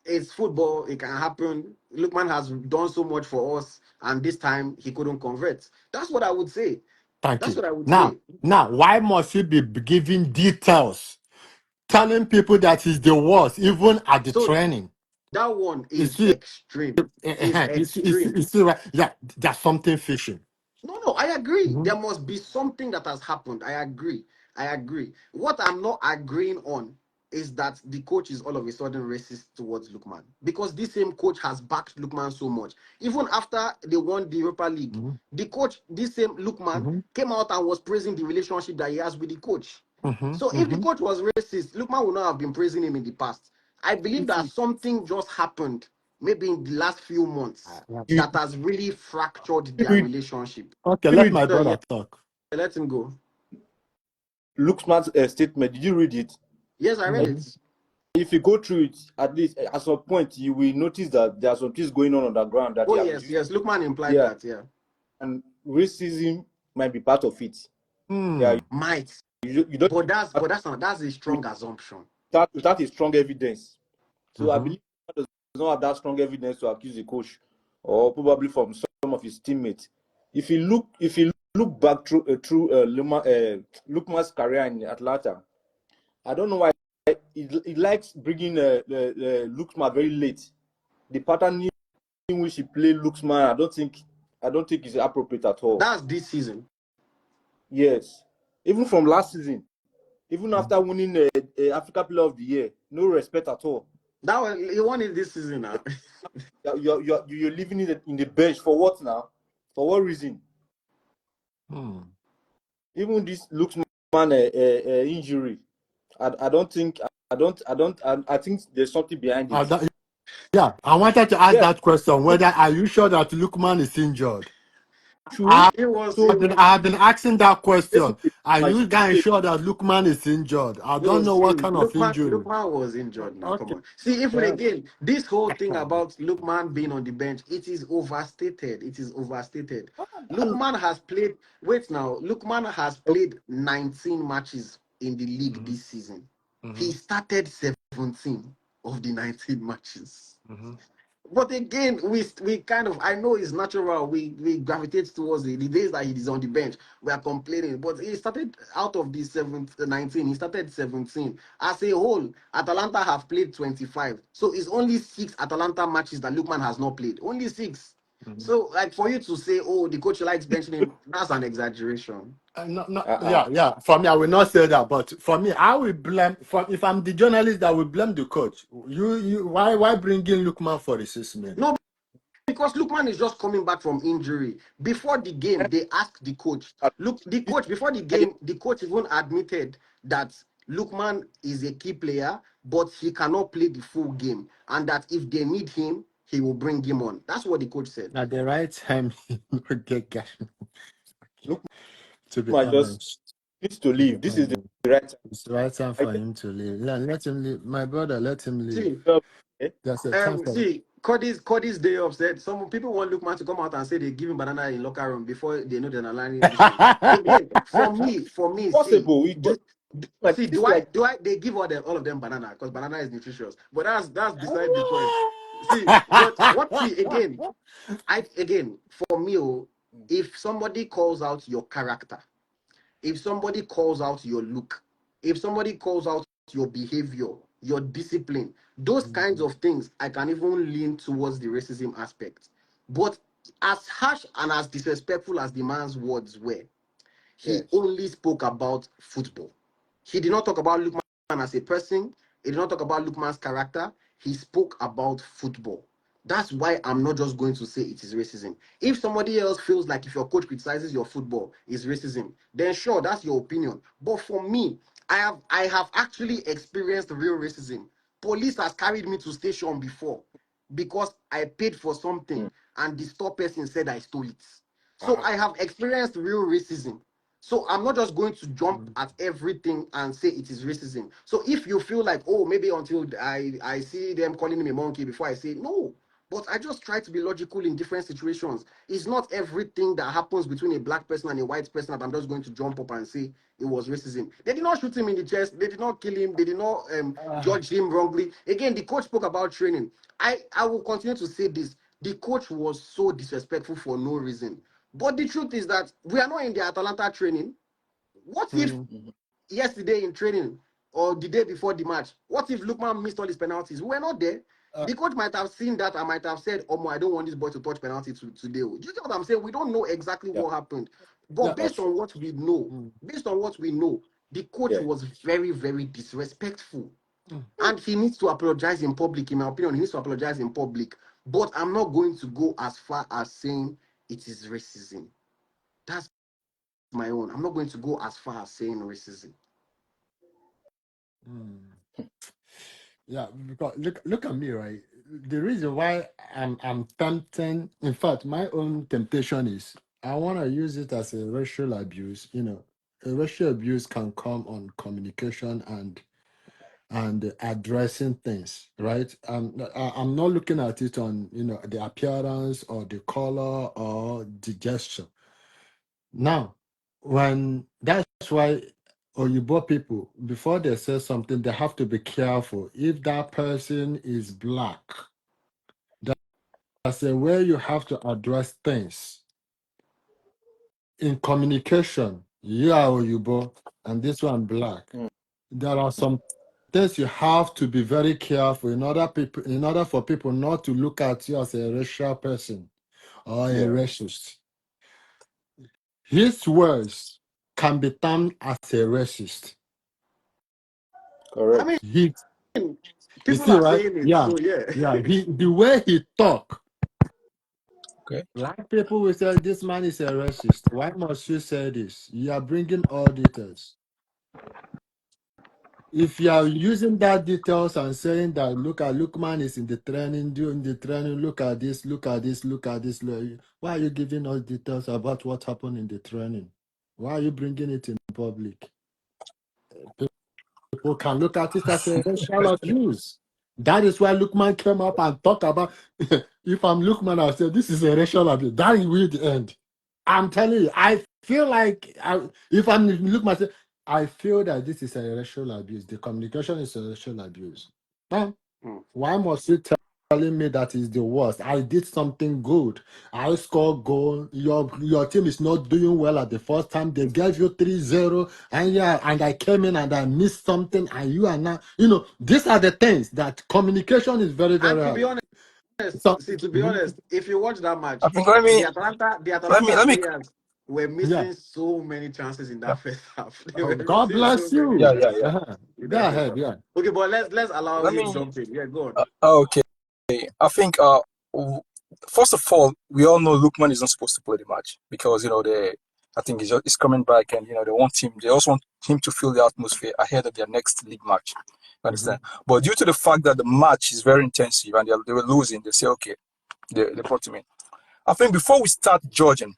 it's football. It can happen. Lookman has done so much for us, and this time he couldn't convert. That's what I would say. Thank That's you. what I would Now, say. why must he be giving details, telling people that he's the worst, even at the So training? that one You is see, extreme. Is extreme. you see, right? Yeah, there's something fishing. No, I agree. Mhm. There must be something that has happened. I agree. I agree. What I'm not agreeing on is that the coach is all of a sudden racist towards Lukman, because this same coach has backed Lukman so much. Even after they won the Europa League, Mhm. the coach, this same Lukman, Mhm. came out and was praising the relationship that he has with the coach. Mhm. So if the Mhm. coach was racist, Lukman would not have been praising him in the past. I believe that something just happened maybe in the last few months, You that has really fractured their read, relationship. Okay, you let read my Yeah, brother talk. let him go. Lukeman's statement. Did you read it? Yes, I read it. If you go through it, at least at some point, you will notice that there are some things going on the ground that Oh they have yes, used. yes. Lookman implied Yeah, that. Yeah, and racism might be part of it. Yeah, Hmm. might. you don't But that's a strong assumption. without a strong evidence. So I Mm-hmm. believe he does not have that strong evidence to accuse the coach, or probably from some of his teammates. If you look back through Lukman's career in Atlanta, I don't know why he likes bringing Lukman very late. The pattern in which he play Lukman, I don't think is appropriate at all. That's this season. Yes, even from last season, even after winning Africa Player of the Year, no respect at all. That was, he won it this season now. You're living in the bench for what now? For what reason? Hmm. Even this Lukman injury, I don't think I think there's something behind it. Yeah, I wanted to ask Yeah, that question. Whether are you sure that Lookman is injured? true. It was So I have been asking that question. basically, Are my you guys play. sure that Lookman is injured? I no, don't know see, what kind of injury. Lookman was injured now. Come Okay. on. See, even Yeah. again, this whole thing about Lookman being on the bench, it is overstated. It is overstated. Lookman has played, wait now, Lookman has played 19 matches in the league Mm-hmm. this season. Mm-hmm. He started 17 of the 19 matches. Mm-hmm. But again, we kind of, I know it's natural. We gravitate towards the days that he is on the bench. We are complaining, but he started out of the 19. He started 17 as a whole. Atalanta have played 25, so it's only 6 Atalanta matches that Lookman has not played. Only 6. Mm-hmm. So, like for you to say, oh, the coach likes benching him, that's an exaggeration. Yeah, yeah. For me, I will not say that, but for me, I will blame. For if I'm the journalist, I will blame the coach. Why bring in Lookman for assessment? No, because Lookman is just coming back from injury. Before the game, they asked the coach. Look, the coach before the game, the coach even admitted that Lookman is a key player, but he cannot play the full game, and that if they need him, he will bring him on. That's what the coach said. At the right time, he would get gas, to be Lukman just honest. needs to To be leave. This is the honest. right time. It's the right time I for him to leave. Let him leave. My brother, let him leave. See, think, There's a time for him. see, Cody's day upset. Some people want Lookman to come out and say they give him banana in locker room before they know they're aligning this thing. Again, see, possible. see, This like they give all of them banana because banana is nutritious. But that's beside the point. See, but what see again, for me, if somebody calls out your character, if somebody calls out your look, if somebody calls out your behavior, your discipline, those kinds of things, I can even lean towards the racism aspect. But as harsh and as disrespectful as the man's words were, he yes. only spoke about football. He did not talk about Lukman as a person. He did not talk about Lukman's character. He spoke about football. That's why I'm not just going to say it is racism. If somebody else feels like if your coach criticizes your football is racism, then sure, that's your opinion. But for me, I have actually experienced real racism. Police has carried me to station before because I paid for something Mm. and the store person said I stole it. So Uh-huh. I have experienced real racism. So I'm not just going to jump at everything and say it is racism. So if you feel like, oh, maybe until I see them calling him a monkey before I say no, but I just try to be logical in different situations. It's not everything that happens between a black person and a white person that I'm just going to jump up and say it was racism. They did not shoot him in the chest. They did not kill him. They did not judge him wrongly. Again, the coach spoke about training. I will continue to say this. The coach was so disrespectful for no reason. But the truth is that we are not in the Atalanta training. What if yesterday in training or the day before the match, what if Lookman missed all his penalties? We were not there. The coach might have seen that and might have said, oh, I don't want this boy to touch penalty today. Do you get what I'm saying? We don't know exactly Yeah, what happened. But Yeah. that's based true. on what we know, the coach Yeah. was very, very disrespectful. Mm. And he needs to apologize in public. In my opinion, he needs to apologize in public. But I'm not going to go as far as saying it is racism. That's my own. I'm not going to go as far as saying racism. Mm. Yeah, because look at me, right? the reason why I'm tempting, in fact, my own temptation is I want to use it as a racial abuse. A racial abuse can come on communication and addressing things, right? I'm not looking at it on the appearance or the color or the gesture. Now, when that's why Oyibo people, before they say something, they have to be careful. If that person is black, that's a way you have to address things. In communication, you are Oyibo and this one black. There are some things you have to be very careful in order for people not to look at you as a racial person or a racist. His words can be termed as a racist. I mean, He, you people see, are right? saying it, Yeah, so yeah. yeah. The way he talk, Okay. black people will say this man is a racist. Why must you say this? You are bringing auditors. If you are using that details and saying that look at Lookman is in the training, doing the training, look at this, look at this, look at this. Why are you giving us details about what happened in the training? Why are you bringing it in public? People can look at it as a racial abuse. That is why Lookman came up and talked about. If I'm Lookman, I'll say this is a racial abuse. That will the end. I'm telling you, I feel like if I'm Lookman, I feel that this is a racial abuse. The communication is a racial abuse. Now, why must you telling me that is the worst? I did something good. I scored goal. Your team is not doing well at the first time. They gave you 3-0, and I came in and I missed something, and you are now, these are the things that communication is very, And very to be hard. honest, So, to be mhm, honest, if you watch that match, I think let the me Atalanta, the let me Atalanta let me players were yeah. missing so many chances in that first half. They Oh, were God missing so bless many yeah, you. yeah, chances yeah. in Go that first ahead, half. yeah. Okay, but let's allow Let him me jump in. Yeah, go on. okay. I think w- first of all, we all know Lookman is not supposed to play the match because I think he's coming back, and they also want him to feel the atmosphere ahead of their next league match. You understand? But due to the fact that the match is very intensive and they were losing, they say okay, they brought him in. I think before we start judging,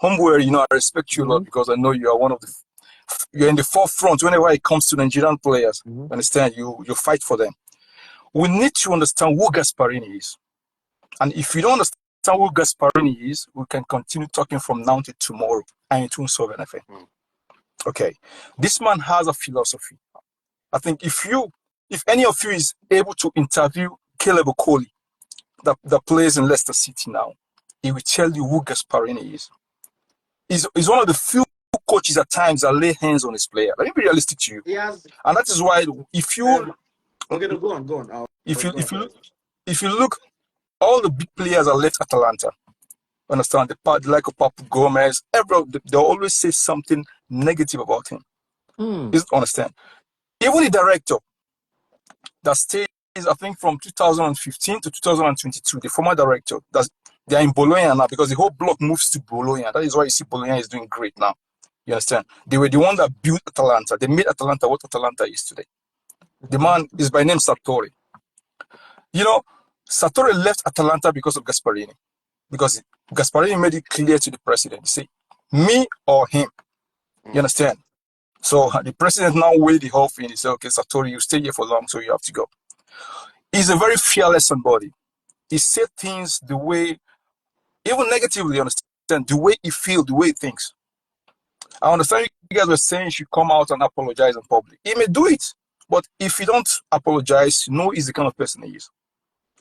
Homeware, I respect you a lot Mhm, because I know you are you're in the forefront whenever it comes to Nigerian players. mhm. Understand? You fight for them. We need to understand who Gasperini is. And if you don't understand who Gasperini is, we can continue talking from now to tomorrow and it won't solve anything. Okay. This man has a philosophy. I think if any of you is able to interview Caleb Okoli, that plays in Leicester City now, he will tell you who Gasperini is. He's one of the few coaches at times that lay hands on his player. Let me be realistic to you. He has And that is why if you okay, no, go on, go on. if you Go on if you first. look if you look all the big players that left Atalanta, understand the part like of Papu Gomez, they always say something negative about him. Mm, You understand? Even the director that stays, I think from 2015 to 2022, the former director, they are in Bologna now because the whole block moves to Bologna. That is why you see Bologna is doing great now. You understand? They were the one that built Atalanta. They made Atalanta what Atalanta is today. The man is by name Sartori. You know, Sartori left Atalanta because of Gasperini. Because Gasparini made it clear to the president, say, me or him. You understand? So the president now weighed the whole thing. He said, okay, Sartori, you stay here for long, so you have to go. He's a very fearless somebody. He said things the way, even negatively, you understand, the way he feels, the way he thinks. I understand you guys were saying you should come out and apologize in public. He may do it, but if you don't apologize, you know he's the kind of person he is.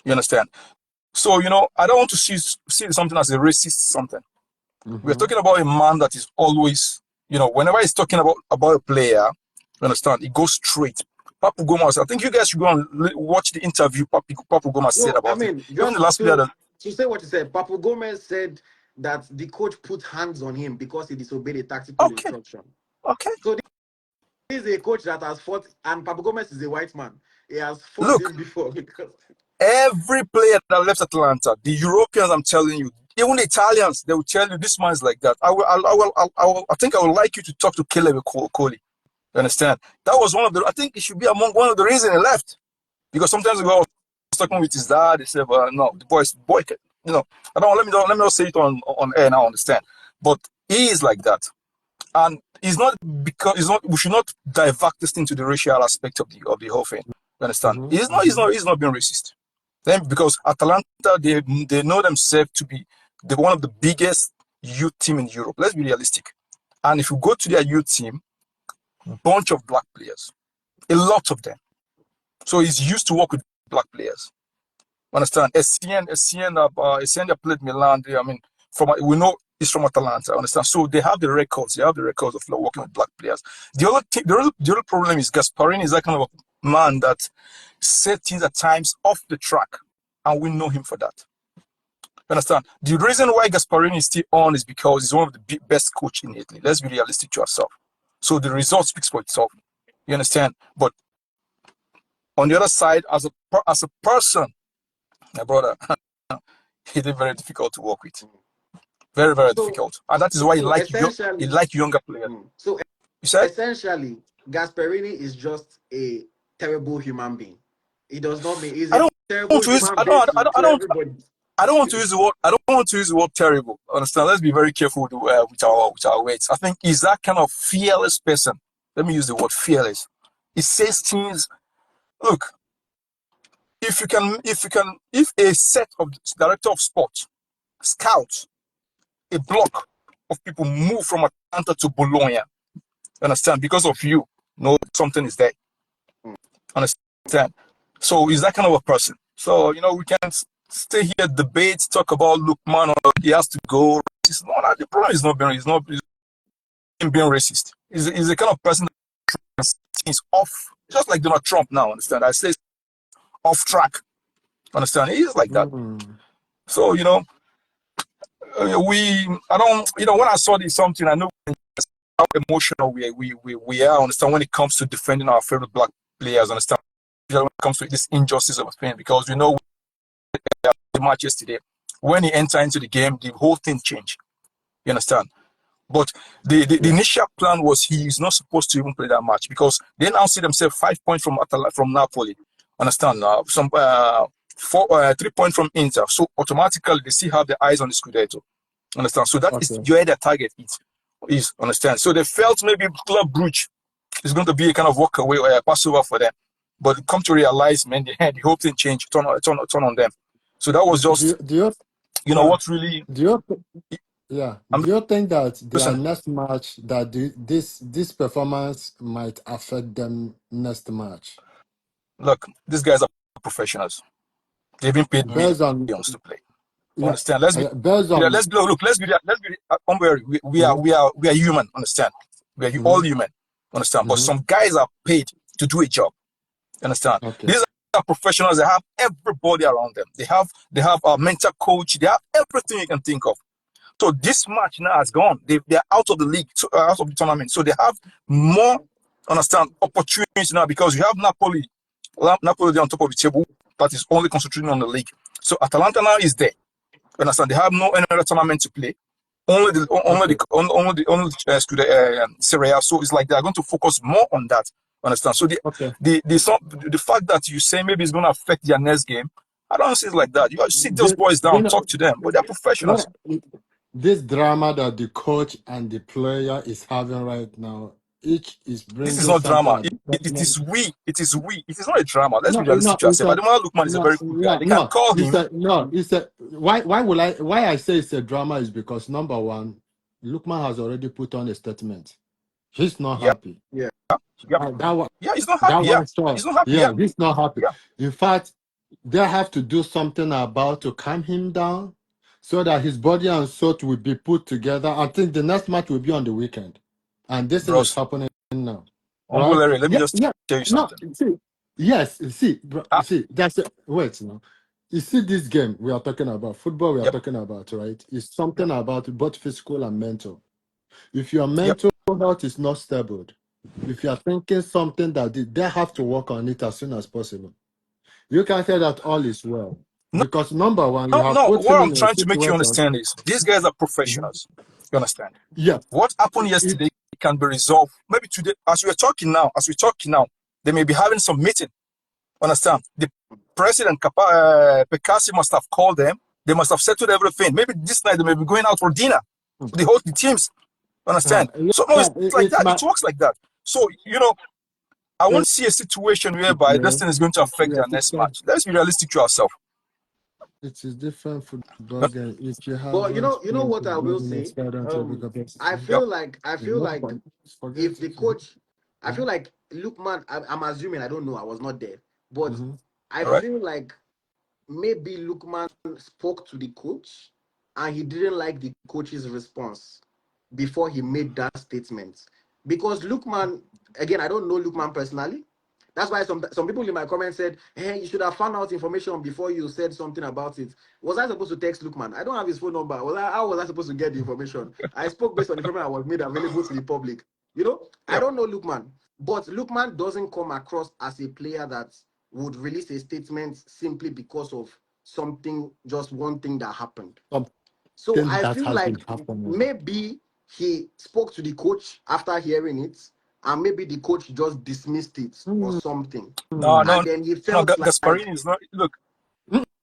You understand? So, I don't want to see something as a racist something. We're mhm. talking about a man that is always, whenever he's talking about a player, you understand, he goes straight. Papu Gomez, I think you guys should go and watch the interview Papu Gomez said No, I about him. mean, Even the just last player that, to say what you said, Papu Gomez said that the coach put hands on him because he disobeyed a tactical okay, instruction. okay. So this is a coach that has fought, and Papu Gomez is a white man. He has fought Look, him before because every player that left Atlanta, the Europeans, I'm telling you, even the Italians, they will tell you this man's like that. I think I would like you to talk to Caleb Okoli. You understand? That was I think it should be among one of the reasons he left. Because sometimes ago I was talking with his dad. He said, no, the boy, you know, let me not say it on air now, understand. But he is like that. And it's not because we should not divert this into the racial aspect of the whole thing. You understand? He's not being racist. Then because Atalanta, they know themselves to be one of the biggest youth team in Europe. Let's be realistic. And if you go to their youth team, bunch of black players, a lot of them. So he's used to work with black players. Understand? Essien that played Milan. I mean, we know he's from Atalanta. Understand? So they have the records. They have the records of working with black players. The other problem is Gasperini is that kind of a man that set things at times off the track, and we know him for that. Understand? The reason why Gasperini is still on is because he's one of the best coach in Italy. Let's be realistic to ourselves. So the result speaks for itself. You understand? But on the other side, as a person, my brother, he did very difficult to work with. Very, very difficult. And that is why he like younger players. So you said? Essentially, Gasperini is just a terrible human being. He does not mean he's I don't a terrible want to use human being to everybody. I don't want to use the word terrible. Understand? Let's be very careful with our words. I think he's that kind of fearless person. Let me use the word fearless. He says things. Look, if a set of director of sports, scouts, a block of people move from Atlanta to Bologna, understand? Because of you, something is there. Understand? So he's that kind of a person. So we can stay here, debate, talk about Lookman, or he has to go. The problem is not being racist. He's the kind of person that is off, just like Donald Trump now. Understand? I say off track. Understand? He's like that. So when I saw this something, I know how emotional we are. Understand? When it comes to defending our favorite black players. Understand? When it comes to this injustice of a thing, because the match yesterday, when he entered into the game, the whole thing changed. You understand? But the initial plan was he is not supposed to even play that match, because they now see themselves 5 points from Napoli. Understand? 3 points from Inter. So automatically they still have their eyes on the Scudetto. Understand? So that is where their target is. Understand? So they felt maybe Club Brugge is going to be a kind of walk away or a passover for them. But come to realize, man, the whole thing changed, turn on them. So that was just, what really. Do you think that their next match, that this performance might affect them next match? Look, these guys are professionals. They've been paid millions to play. Understand? Let's be we are human. Understand? We are all human. Understand? But some guys are paid to do a job. Understand? These are professionals. They have everybody around them. They have a mental coach. They have everything you can think of. So this match now has gone. They are out of the league, out of the tournament. So they have more, opportunities now, because you have Napoli on top of the table that is only concentrating on the league. So Atalanta now is there. Understand? They have no any other tournament to play. Only the Serie A. So it's like they are going to focus more on that. Understand? So the fact that you say maybe it's going to affect their next game, I don't see it like that. You got to sit those boys down, talk to them, but they're professionals. This drama that the coach and the player is having right now, each is bringing. This is not drama. It is we. It is not a drama. Let's be realistic to ourselves. Ademola Lookman is a very good guy. They can call him. Why I say it's a drama is because, number one, Lookman has already put on a statement. He's not happy. Yeah. He's not happy. He's not happy. He's not happy. In fact, they have to do something about to calm him down, so that his body and soul will be put together. I think the next match will be on the weekend. And this is happening now. Right? Larry, let me just tell you something. That's it. Wait, now. You see this game we are talking about, football we are talking about, right? It's something about both physical and mental. If your mental health is not stable, if you are thinking something that they have to work on it as soon as possible, you can say that all is well. Because number one, what I'm trying to make you understand is these guys are professionals. You understand? Yeah. What happened yesterday can be resolved. Maybe today, as we're talking now, they may be having some meeting. Understand? The President Pekasi must have called them. They must have settled everything. Maybe this night they may be going out for dinner. The teams. Understand? So no, it's like It's that. my It works like that. So I won't see a situation whereby this thing is going to affect their next match. Let's be realistic to ourselves. it's a different football game. If you But haven't you know played what I football will in a say. fair and every I competition, Yep. feel no like point. Forget if the it. coach, I Mhm. feel like Lookman. I'm assuming, I don't know, I was not there, but Mhm. I All right. feel like maybe Lookman spoke to the coach and he didn't like the coach's response before he made that statement. Because Lookman, again, I don't know Lookman personally. That's why some people in my comments said, "Hey, you should have found out information before you said something about it." Was I supposed to text Lookman? I don't have his phone number. How was I supposed to get the information? I spoke based on the information that was made available to the public. I Yep. don't know Lookman, but Lookman doesn't come across as a player that would release a statement simply because of something, just one thing that happened. So Something I that feel has like been happening. maybe he spoke to the coach after hearing it, and maybe the coach just dismissed it or something. No, And no, then he no. felt like, Gasparini is not. Look,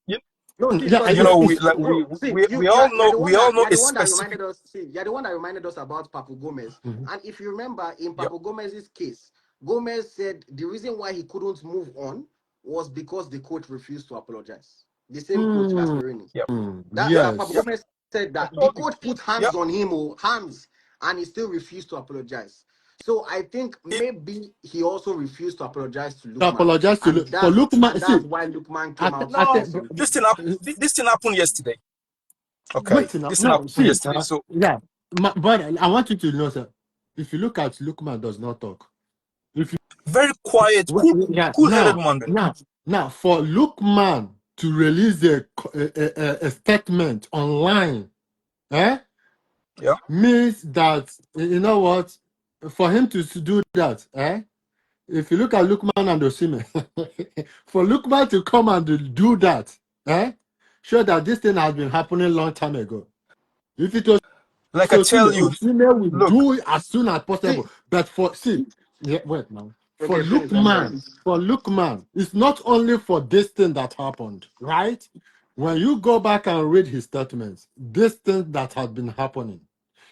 you, no, see, Yeah, because see, it's bro, see, we all know you're a the one that specific. reminded us. See, you're the one that reminded us about Papu Gomez. Mhm. And if you remember, in Yep. Papu Gomez's case, Gomez said the reason why he couldn't move on was because the coach refused to apologize. The same coach, Mm, Gasperini. Yep. Yep. Papu yes. Yep. Gomez said I that the told you. coach put hands Yep. on him, hands, and he still refused to apologize. So I think It, maybe he also refused to apologize to To Lukman, apologize to and for Lookman. that's See, why Lukman I, came out I to say no, think. something. this thing happened yesterday. Okay, Wait now. this thing No, happened see, yesterday. So yeah, but I want you to know, sir. If you look at Lookman does not talk. If you very quiet, yeah, cool-headed man. now for Lookman to release a statement online, eh, Yeah. means that you know what? For him to do that, eh? If you look at Lookman and Osimhen, for Lookman to come and do that, eh? Show that this thing has been happening long time ago. If it was Like I tell Osimhen, you, Osimhen will look, do it as soon as See, possible. But yeah, wait now. okay, finish. I'm sorry. For Lookman, it's not only for this thing that happened, right? When you go back and read his statements, this thing that has been happening,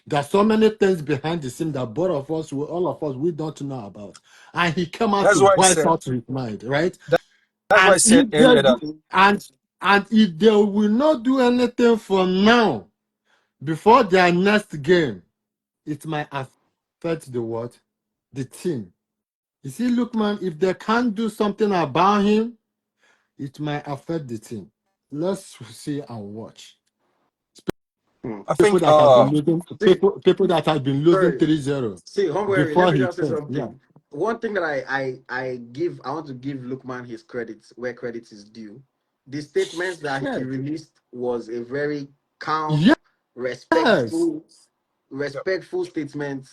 there's so many things behind the scene that both of us, all of us, we don't know about. And he came out that's to why I voice said. out his mind, right? That's why I And said if they earlier that do, and if they will not do anything for now, before their next game, it might affect the what? The team. You see, look, man, if they can't do something about him, it might affect the team. Let's see and watch. Hmm. I People think that have been losing, See, people that have been losing sorry. 3-0 See, Humphrey, let before me he just say plays. Yeah. something. One thing that I want to give Lukman his credit where credit is due. The statements that he Shit. released was a very calm, Yes. yep, respectful statement.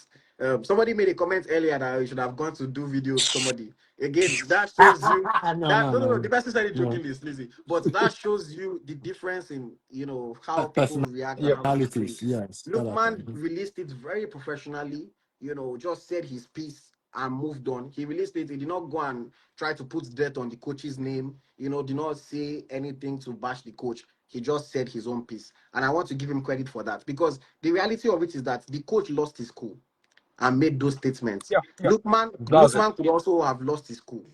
Somebody made a comment earlier that we should have gone to do video with somebody. Again, that shows you No, that no, no. no, The person said it no. jokingly, sleazy, but that shows you the difference in how people react and yep. how people think. Personalities, yes. Lookman released it very professionally, just said his piece and moved on. He released it. He did not go and try to put dirt on the coach's name, did not say anything to bash the coach. He just said his own piece. And I want to give him credit for that because the reality of it is that the coach lost his cool and made those statements. Yeah, yeah. Lookman, That's it. Lookman could also have lost his cool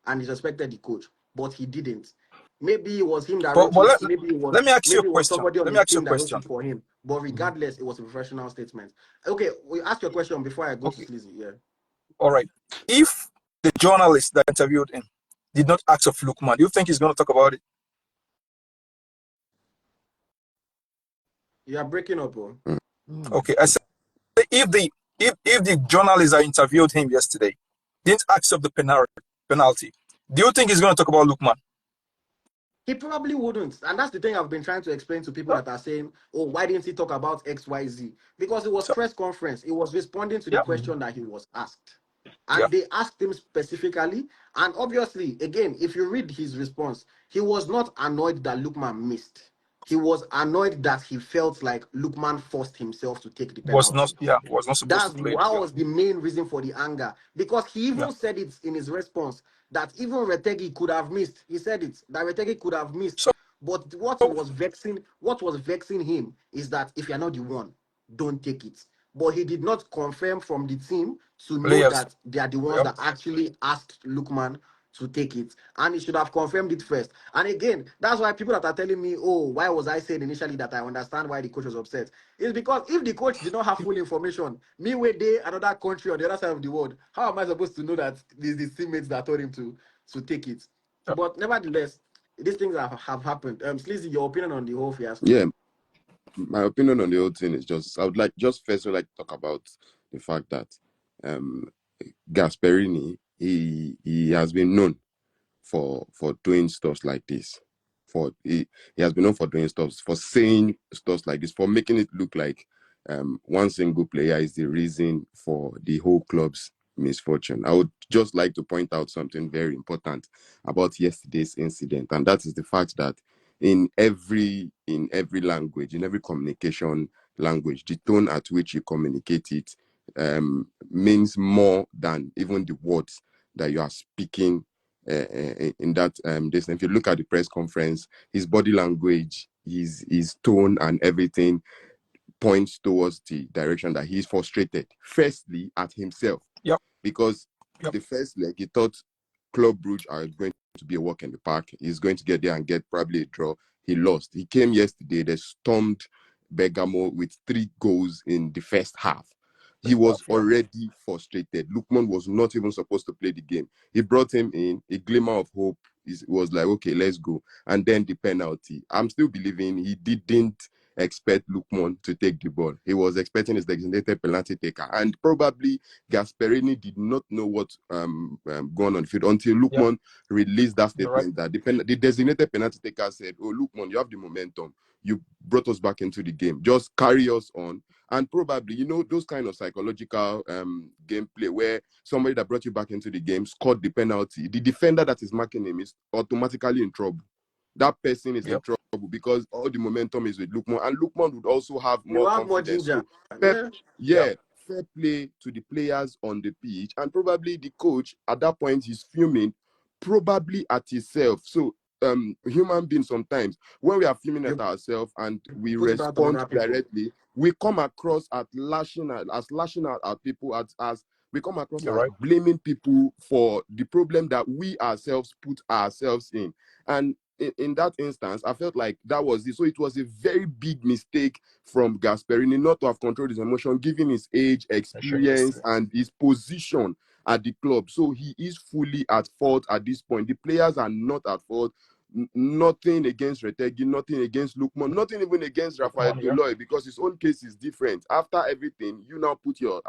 and he respected the coach, but he didn't. Maybe it was him that But wrote but it. let, let me ask you a Maybe it was question. somebody on Let me his ask you a team that wrote question. it for him. But regardless, it was a professional statement. Okay, we ask your question before I go to Okay. Sleazy. Yeah. All right. If the journalist that interviewed him did not ask of Lukman, do you think he's going to talk about it? You are breaking up, bro. Okay. I said if the journalist that interviewed him yesterday didn't ask of the penalty, do you think he's going to talk about Lukman? He probably wouldn't. And that's the thing I've been trying to explain to people Yeah. that are saying, oh, why didn't he talk about XYZ? Because it was So, press conference. It was responding to the yeah. question that he was asked. Yeah. And they asked him specifically. And obviously, again, if you read his response, he was not annoyed that Lukman missed. He was annoyed that he felt like Lookman forced himself to take the Was not, penalty. yeah, was not supposed to That play it. Yeah, was the main reason for the anger, because he yeah. even said it in his response that even Retegi could have missed. He said it that Retegi could have missed. So But what was vexing him is that if you're not the one, don't take it. But he did not confirm from the team to know players, that they are the ones yeah, that actually asked Lookman to take it, and he should have confirmed it first. And again, that's why people that are telling me, oh, why was I saying initially that I understand why the coach was upset? It's because if the coach did not have full information, me where they another country on the other side of the world, how am I supposed to know that these teammates that told him to take it? yeah. But nevertheless, these things have happened. Sleazy, your opinion on the whole fiasco? Yeah, my opinion on the whole thing is just I would like just first would like to talk about the fact that um Gasperini he has been known for doing stuff like this. He has been known for doing stuff, for saying stuff like this, for making it look like one single player is the reason for the whole club's misfortune. I would just like to point out something very important about yesterday's incident, and that is the fact that in every language, in every communication language, the tone at which you communicate it means more than even the words that you are speaking in that this. If you look at the press conference, his body language, his tone and everything points towards the direction that he's frustrated, firstly at himself, Yep. because Yep. the first leg he thought Club Brugge are going to be a walk in the park. He's going to get there and get probably a draw. He lost. He came yesterday, they stormed Bergamo with 3 goals in the first half. He was Yeah. already frustrated. Lookman was not even supposed to play the game. He brought him in, a glimmer of hope. It was like, okay, let's go. And then the penalty. I'm still believing he didn't expect Lookman to take the ball. He was expecting his designated penalty taker. And probably Gasperini did not know what going on the field until Lookman released that You're right. statement that the designated penalty taker said, oh, Lookman, you have the momentum. You brought us back into the game. Just carry us on. And probably, those kind of psychological gameplay where somebody that brought you back into the game scored the penalty, the defender that is marking him is automatically in trouble. That person is in trouble because all the momentum is with Lookman, and Lookman would also have You more have more confidence. ginger. So, fair play to the players on the pitch, and probably the coach at that point is fuming, probably at himself. So, human beings sometimes when we are fuming at ourselves and we Put it out on respond other people. directly, we come across as lashing out at people, as we come across You're as right. blaming people for the problem that we ourselves put ourselves in. And in that instance, I felt like that was it. So it was a very big mistake from Gasperini not to have controlled his emotion, given his age, experience, and his position at the club. So he is fully at fault at this point. The players are not at fault. Nothing against Retegi, nothing against Lookman, nothing even against Rafael Toloi, because his own case is different. After everything, you now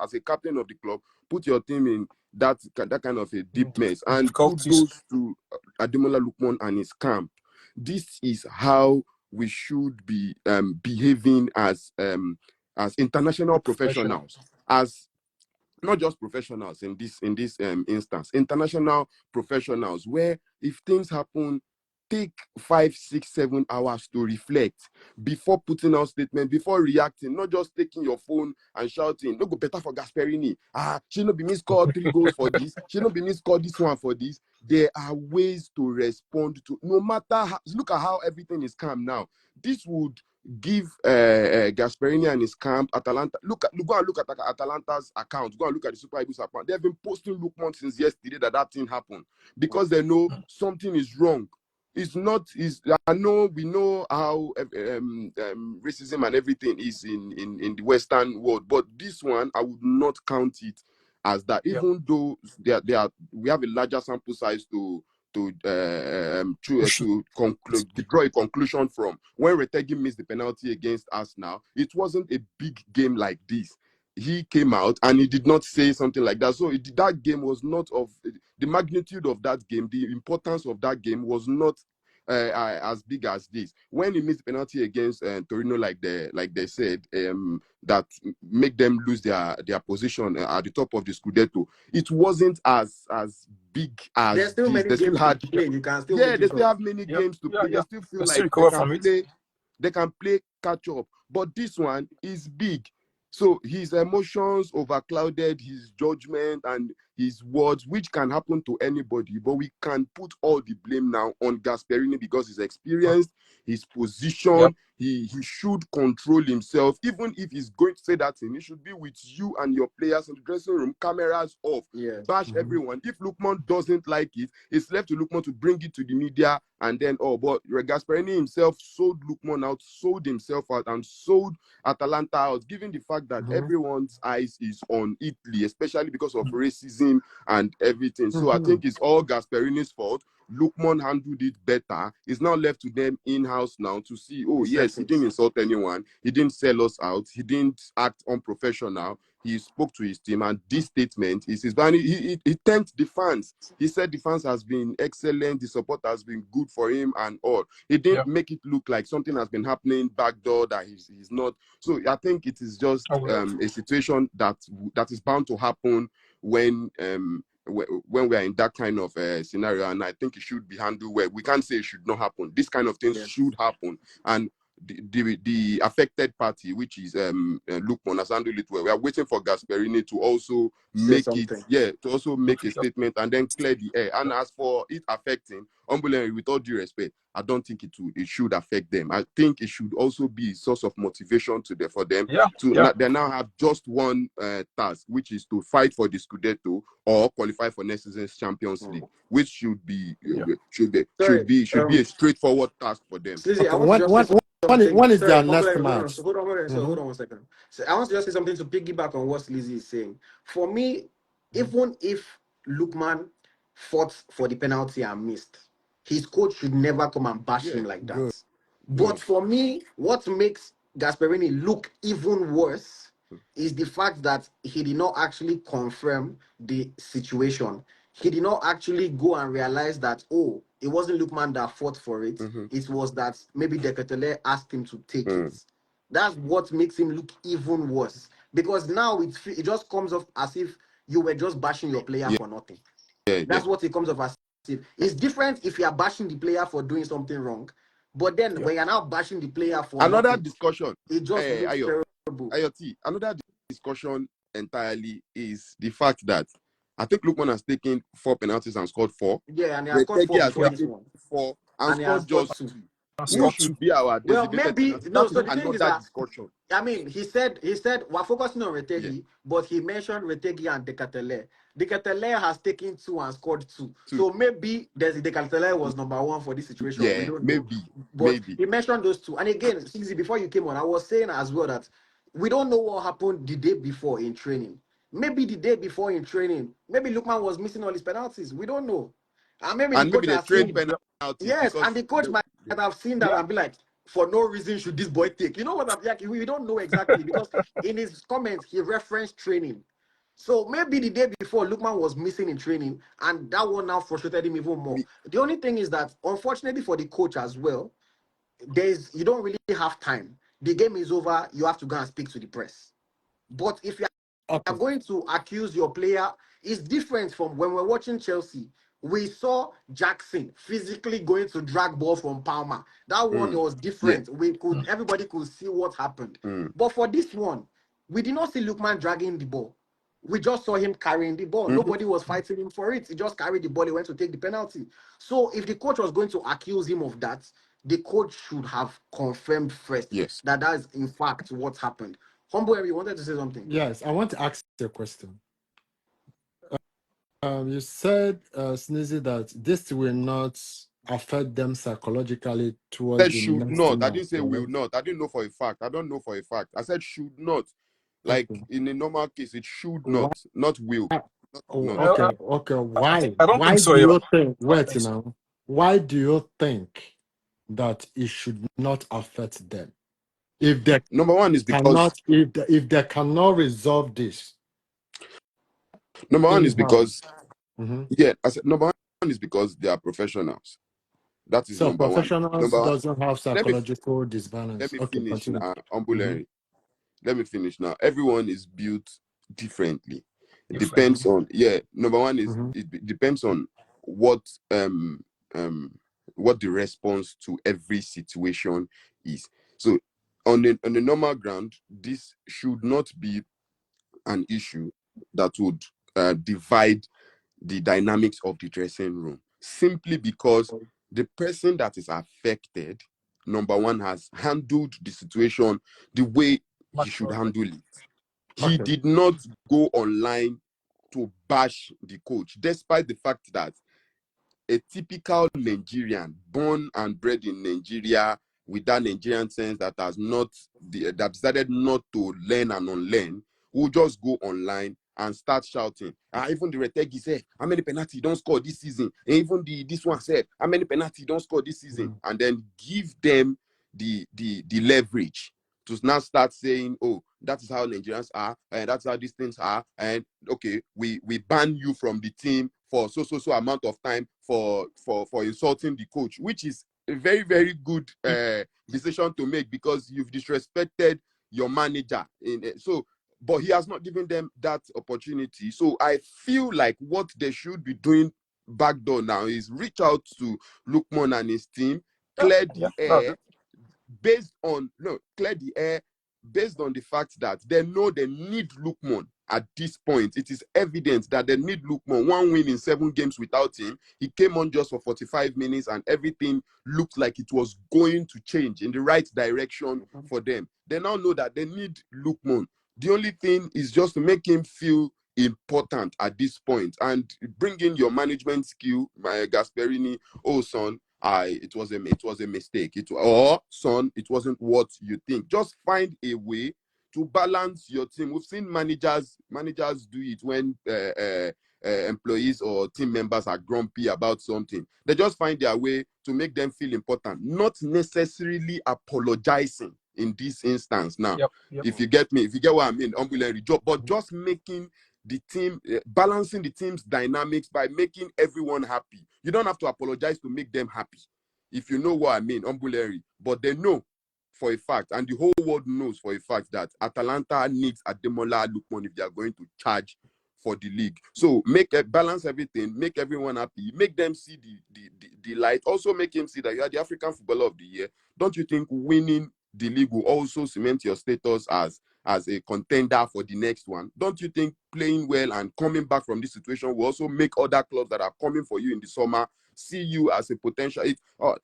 as a captain of the club, put your team in that kind of a deep mess. And kudos to Ademola Lookman and his camp. This is how we should be behaving as international professionals, as not just professionals in this instance, international professionals, where if things happen, take 5, 6, 7 hours to reflect before putting out statement, before reacting, not just taking your phone and shouting, no go better for Gasperini. She not be missed-called 3 goals for this. She not be missed-called this one for this. There are ways to respond to, no matter how, look at how everything is calm now. This would give Gasperini and his camp, Atalanta, go and look at Atalanta's account, go and look at the Super Eagles account. They've been posting Lookman since yesterday that thing happened, because they know something is wrong. It's not, we know how racism and everything is in the Western world, but this one, I would not count it as that, even though we have a larger sample size to draw a conclusion from. When Retegi missed the penalty against Arsenal, it wasn't a big game like this. He came out and he did not say something like that. So that game was not of the magnitude of that game. The importance of that game was not as big as this. When he missed the penalty against Torino, like they said, that make them lose their position at the top of the Scudetto, it wasn't as big as there's still this. many They still games had, to play. You can still they make it still up. have many games to play. They still feel They like still they recover can from it. play. They can play catch up. But this one is big. So his emotions overclouded his judgment and his words, which can happen to anybody. But we can put all the blame now on Gasperini because he's experienced, his Yep. position, he should control himself. Even if he's going to say that thing, he should be with you and your players in the dressing room, cameras off, Yes. bash everyone. If Lookman doesn't like it, it's left to Lookman to bring it to the media and then, but Gasperini himself sold Lookman out, sold himself out, and sold Atalanta out, given the fact that everyone's eyes is on Italy, especially because of racism and everything. So I think it's all Gasperini's fault. Lookman handled it better. It's now left to them in-house now to see, yes, he didn't insult anyone. He didn't sell us out. He didn't act unprofessional. He spoke to his team, and this statement is his banner. He thanked the fans. He said the fans has been excellent. The support has been good for him and all. He didn't make it look like something has been happening backdoor that he's not. So I think it is just a situation that is bound to happen when we are in that kind of scenario, and I think it should be handled well. We can't say it should not happen. This kind of things should happen, and the affected party, which is Lookman, has handled it well. We are waiting for Gasperini to also make a statement and then clear the air. And as for it affecting Umbulary, with all due respect, I don't think it should affect them. I think it should also be a source of motivation for them they now have just one task, which is to fight for the Scudetto or qualify for next season's Champions League, which should be a straightforward task for them. Slizzy, I want to just say something. When is Sorry, their next hold on. match? Hold on 1 second. So I want to just say something to piggyback on what Slizzy is saying. For me, even if Lookman fought for the penalty and missed, his coach should never come and bash him like that. But for me, what makes Gasperini look even worse is the fact that he did not actually confirm the situation. He did not actually go and realize that, it wasn't Lookman that fought for it. It was that maybe Deketele asked him to take it. That's what makes him look even worse. Because now it just comes off as if you were just bashing your player for nothing. That's what it comes off as. It's different if you are bashing the player for doing something wrong. But then when you're now bashing the player for Another nothing, discussion, it just looks terrible. AyoT, another discussion entirely is the fact that I think Lookman has taken 4 penalties and scored 4. Yeah, and he has scored 4 before this one. 4 and he has scored scored just 2. 2. Who should be our Well, designated maybe penalty? no. That So is the thing is another that discussion. I mean, he said we're focusing on Retegi, but he mentioned Retegi and Dekatele. Dekatele has taken 2 and scored 2. So maybe Dekatele was number 1 for this situation. Yeah, We don't know. maybe. But he mentioned those 2. And again, Sixty, before you came on, I was saying as well that we don't know what happened the day before in training. Maybe the day before in training, maybe Lookman was missing all his penalties. We don't know. And maybe the coach they has trade seen. penalties. Yes, and the coach might have seen that and be like, for no reason should this boy take. You know what I'm like? We don't know exactly because in his comments he referenced training. So maybe the day before Lookman was missing in training, and that one now frustrated him even more. The only thing is that, unfortunately for the coach as well, you don't really have time. The game is over. You have to go and speak to the press. But if you are going to accuse your player, it's different from when we're watching Chelsea. We saw Jackson physically going to drag ball from Palmer. That one was different. Everybody could see what happened. But for this one, we did not see Lookman dragging the ball. We just saw him carrying the ball. Nobody was fighting him for it. He just carried the ball. He went to take the penalty. So if the coach was going to accuse him of that, the coach should have confirmed first that is in fact what happened. Humble, you wanted to say something? Yes, I want to ask you a question. You said, Sneezy, that this will not affect them psychologically towards Said the should next not. I match. didn't say will not. I didn't know for a fact. I don't know for a fact. I said should not. Like in a normal case, it should not will. Okay. Why? I don't Why think so. do Yeah. you think? Wait, now. Why do you think that it should not affect them? If they Number one is because if they cannot resolve this. Number one is because I said number one is because they are professionals. That is So number one. professionals Number one. doesn't have psychological disbalance. Let me Okay, finish continue. now. Let me finish now. Everyone is built differently. It depends on number one is it depends on what the response to every situation is. So on a normal ground, this should not be an issue that would divide the dynamics of the dressing room, simply because the person that is affected, number one, has handled the situation the way he should Maturely. handle it. He Okay. did not go online to bash the coach, despite the fact that a typical Nigerian, born and bred in Nigeria, with that Nigerian sense that that decided not to learn and unlearn, will just go online and start shouting. Even the Retegi said, how many penalty don't score this season? And even this one said, how many penalty don't score this season? Mhm. And then give them the leverage to now start saying, oh, that is how Nigerians are, and that's how these things are, and okay, we ban you from the team for so amount of time for insulting the coach, which is a very, very good decision to make, because you've disrespected your manager. But he has not given them that opportunity. So I feel like what they should be doing backdoor now is reach out to Lookman and his team, Yeah, clear yeah, the that's air, it. clear the air based on the fact that they know they need Lookman at this point. It is evident that they need Lookman. One win in 7 games without him. He came on just for 45 minutes and everything looked like it was going to change in the right direction for them. They now know that they need Lookman. The only thing is just to make him feel important at this point and bring in your management skill, Gasperini. Oh, son, it was a mistake. Son, it wasn't what you think. Just find a way to balance your team. We've seen managers do it when employees or team members are grumpy about something. They just find their way to make them feel important, not necessarily apologizing in this instance. Now, Yep. if you get me, if you get what I mean, but just making the team, balancing the team's dynamics by making everyone happy. You don't have to apologize to make them happy, if you know what I mean, Umbuleri. But they know for a fact, and the whole world knows for a fact, that Atalanta needs Ademola Lookman if they are going to charge for the league. So balance everything, make everyone happy, make them see the light. Also make him see that you are the African Footballer of the Year. Don't you think winning the league will also cement your status as a contender for the next one? Don't you think playing well and coming back from this situation will also make other clubs that are coming for you in the summer see you as a potential?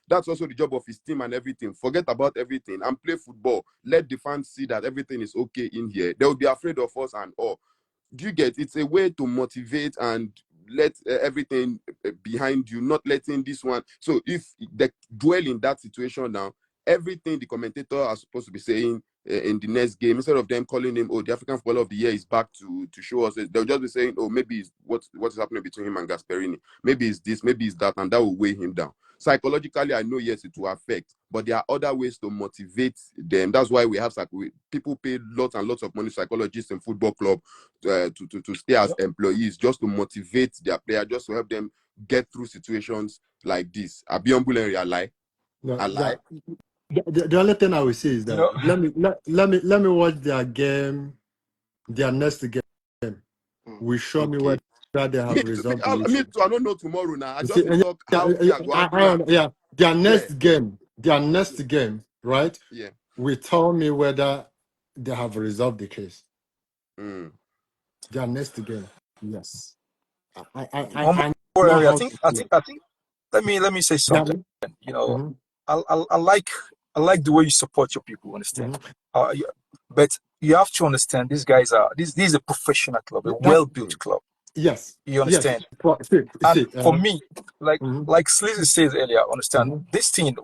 That's also the job of his team and everything. Forget about everything and play football. Let the fans see that everything is okay in here. They will be afraid of us and all. Do you get? It's a way to motivate and let everything behind you, not letting this one. So if they dwell in that situation now, everything the commentator are supposed to be saying in the next game, instead of them calling him, oh, the African Footballer of the Year is back to show us, they'll just be saying, oh, maybe it's what is happening between him and Gasperini. Maybe it's this, maybe it's that, and that will weigh him down. Psychologically, I know, yes, it will affect, but there are other ways to motivate them. That's why we have people pay lots and lots of money, psychologists in football club, to stay as employees, just to motivate their player, just to help them get through situations like this. Abiombule and lie. No, I lie. the only thing I will say is You that know, let me watch their game, their next game. Will show me Okay. whether they have resolved the Me issue. too. I don't know tomorrow now. I You just see, dey talk how things are going to happen now. yeah, their Yeah. next game, right? Yeah. Will tell me whether they have resolved the case. Mm. Their next game, yes. one I more know area. how to play. I think. Let me say Yeah. something. You know, Mhm, I like the way you support your people. Understand? mhm. But you have to understand these guys are this is a professional club, a That well-built Mm. club. yes, You yes. understand? And See, for me, mhm, like Sleazy says earlier, understand mhm, this thing.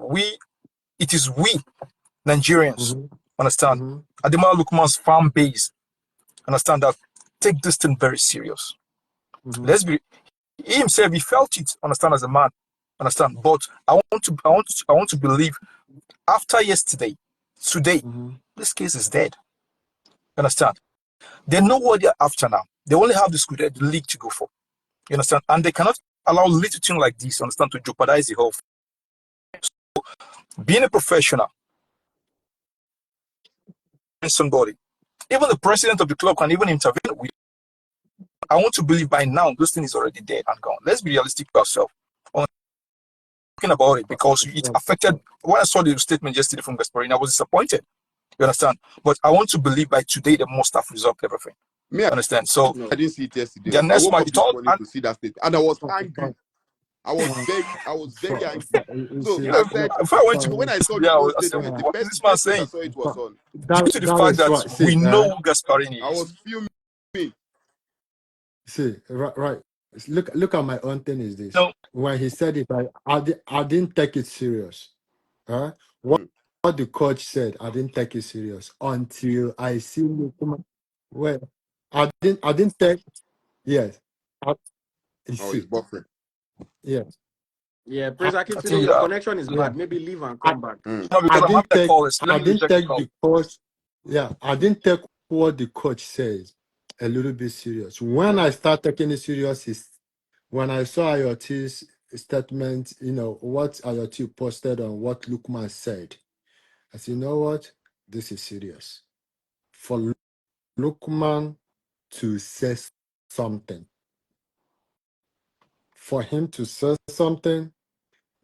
It is we Nigerians, mhm, understand. mhm, Ademola Lookman's fan base, understand that take this thing very serious. mhm, Let's be he himself he felt it, understand, as a man, understand. But I want to believe after yesterday, today, mhm. this case is dead. Understand? They know what they're after now. They only have the league to go for. You understand? And they cannot allow little thing like this, understand, to jeopardize the whole. Being a professional, somebody, even the president of the club can even intervene. I want to believe by now this thing is already dead and gone. Let's be realistic with ourselves. about it because it affected. When I saw the statement yesterday from Gasperini, I was disappointed. You understand? But I want to believe by today they must have resolved everything. Me, Understand? So No. I didn't see it yesterday. their I next woke match, up it this all morning and to see that statement, and I was angry. I was very But, angry. you So see, you I know, said, before I went to when I saw yesterday, the whole I said, statement, the what is first this the man first thing I saying? saw it was on. Due to the that fact is that what, we see, know who Gasparini I is. was fuming. see, right. Look at my own thing is this. No, When he said it, I didn't take it serious. Huh? Mm. What the coach said, I didn't take it serious until I see Lukman. Well, I didn't take, yes. You Oh, he's see, buffering. yes. Yeah, I, Prince I Akifino, think your connection is yeah. bad. Maybe leave and I, come back. Mm. no, I because I'm having didn't a take call. Let I me didn't reject the take call. the coach. Yeah, I didn't take what the coach says a little bit serious. When I start taking it serious is when I saw AyoT's statement, what AyoT posted on what Lookman said. I said, you know what? This is serious. For Lookman to say something, for him to say something,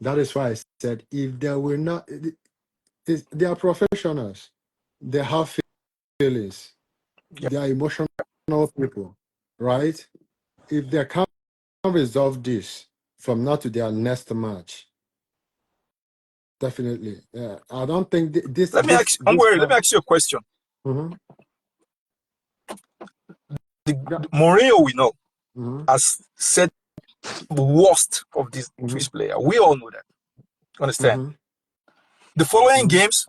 that is why I said if they were not, they are professionals. They have feelings. Yep. They are emotional people, right? If they can't resolve this from now to their next match, definitely. Yeah, I don't think this Let me this ask. I'm this. worried. Let me ask you a question. Mhm. Yeah. The Mourinho we know Mhm. has said the worst of this Mhm. player. We all know that. Understand? Mhm. The following Mhm. games,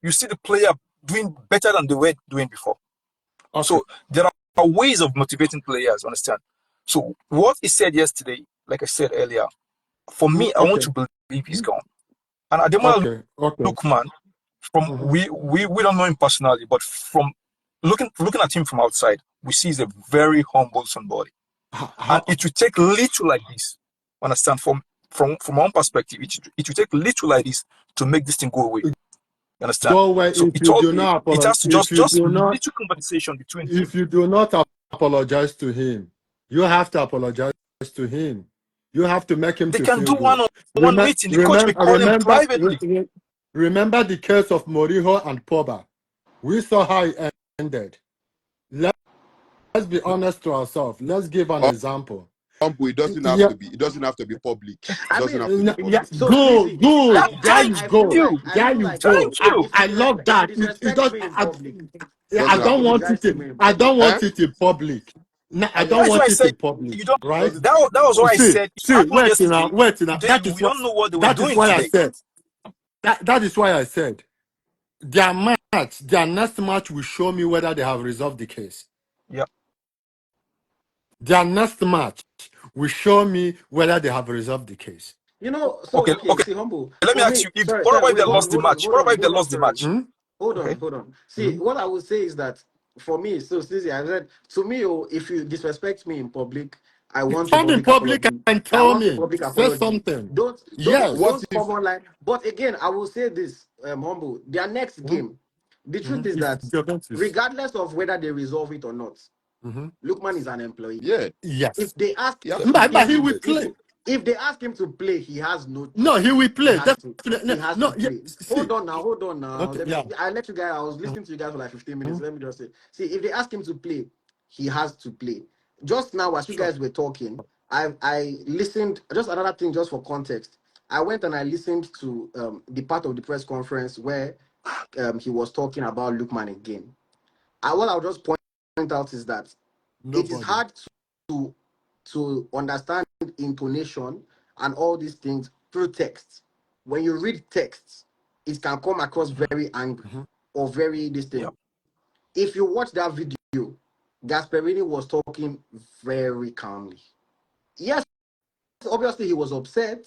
you see the player doing better than they were doing before. Okay. So there are ways of motivating players. Understand? So what he said yesterday, like I said earlier, for me, I want Okay. to believe he's gone. And Ademola Okay. Okay. Lookman, from Mhm. we don't know him personally, but from looking at him from outside, we see he's a very humble somebody. And How, it will take little like this. Understand? From my own perspective, it will take little like this to make this thing go away. You understand? go away So if you do not it apologize? has to just little conversation between him. If you do not apologize to him, you have to apologize to him. You have to make him They to can feel do good. one meeting. The coach may call him privately. Remember the case of Moriho and Pogba. We saw how it ended. Let's be honest to ourselves. Let's give an example. It doesn't have Yeah, to be. It doesn't have to be public. It I doesn't mean, have to be yeah, public. so go, Smizzy, good. There you Thank I feel go. like you. There you go. Thank you. I love if you that. It disrespect does. me in public, I Doesn't I'll have don't to be want apologize it. to public. me in I don't public. Eh? want it in public. No, I don't That is why want I it said in public. you don't. Right? That was why I See, said it see, happened wait now, yesterday. wait now. Today we don't know what they were That is doing why I today. said that is why I said their next match will show me whether they have resolved the case. Yeah. Their next match will show me whether they have resolved the case. So Okay. okay, Okay. see, humble Let me for ask me. you. If Sorry, what sorry, about if wait, they lost the match? What about if they lost the sorry. match? Hmm? Okay. Hold on. See, Hmm? what I would say is that for me, so Stacey, I said to me, if you disrespect me in public, I want a Come in public public apology. and I tell want a me. public Say apology. something. What Yes. Don't if? come online. But again, I will say this, humble. Their next Hmm? game, the Hmm? truth is If that Juventus. regardless of whether they resolve it or not, Hmm. Lookman is an employee. Yeah, If Yes. they ask he has to be But him he to will motivated. if play. if they ask him to play, he has no No, he choice. will He play. has to. Definitely. He has to No, yeah. play. See. Hold on now. Okay. Yeah. I let you guys. I was listening to you guys for like 15 minutes. Hmm? Let me just say. See, if they ask him to play, he has to play. Just now, as you Sure. guys were talking, I listened. Just another thing, just for context. I went and I listened to the part of the press conference where he was talking about Lookman again. What I'll just point out is that it is Nobody. hard to understand intonation and all these things through text. When you read text, it can come across very angry Hmm. or very Yeah. distant. If you watch that video, Gasperini was talking very calmly. Yes, obviously he was upset,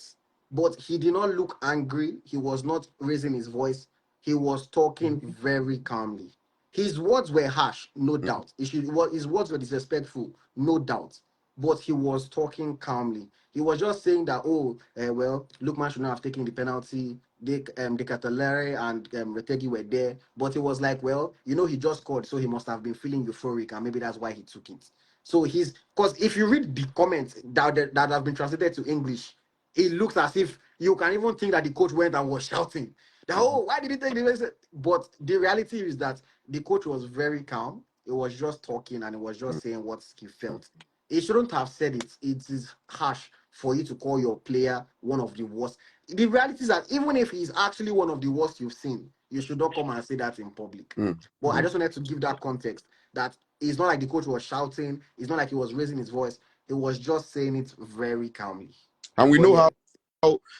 but he did not look angry. He was not raising his voice. He was talking very calmly. His words were harsh, no Mm. doubt. His words were disrespectful, no doubt. But he was talking calmly. He was just saying that, Lookman should not have taken the penalty. De Catalere and Retegi were there. But he was like, he just scored, so he must have been feeling euphoric, and maybe that's why he took it. So because if you read the comments that have been translated to English, it looks as if You can even think that the coach went and was shouting that, oh, why did he take the risk? But the reality is that the coach was very calm. He was just talking and he was just saying what he felt. He shouldn't have said it. It is harsh for you to call your player one of the worst. The reality is that even if he's actually one of the worst you've seen, you should not come and say that in public. But I just wanted to give that context that it's not like the coach was shouting, it's not like he was raising his voice. He was just saying it very calmly. And we But know yeah,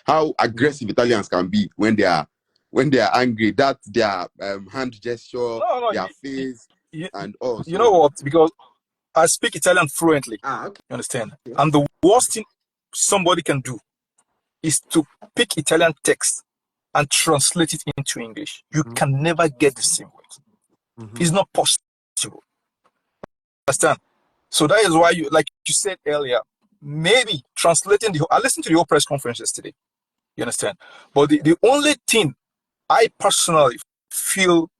how aggressive Italians can be when they are angry. That their hand gesture, No, their face, you, and all. you know So what? Because I speak Italian fluently. okay. You understand? And the worst thing somebody can do is to pick Italian text and translate it into English. You can never get the same words. It's not possible. Understand? So that is why you, like you said earlier, maybe translating I listened to the whole press conference yesterday. You understand? But the only thing I personally feel,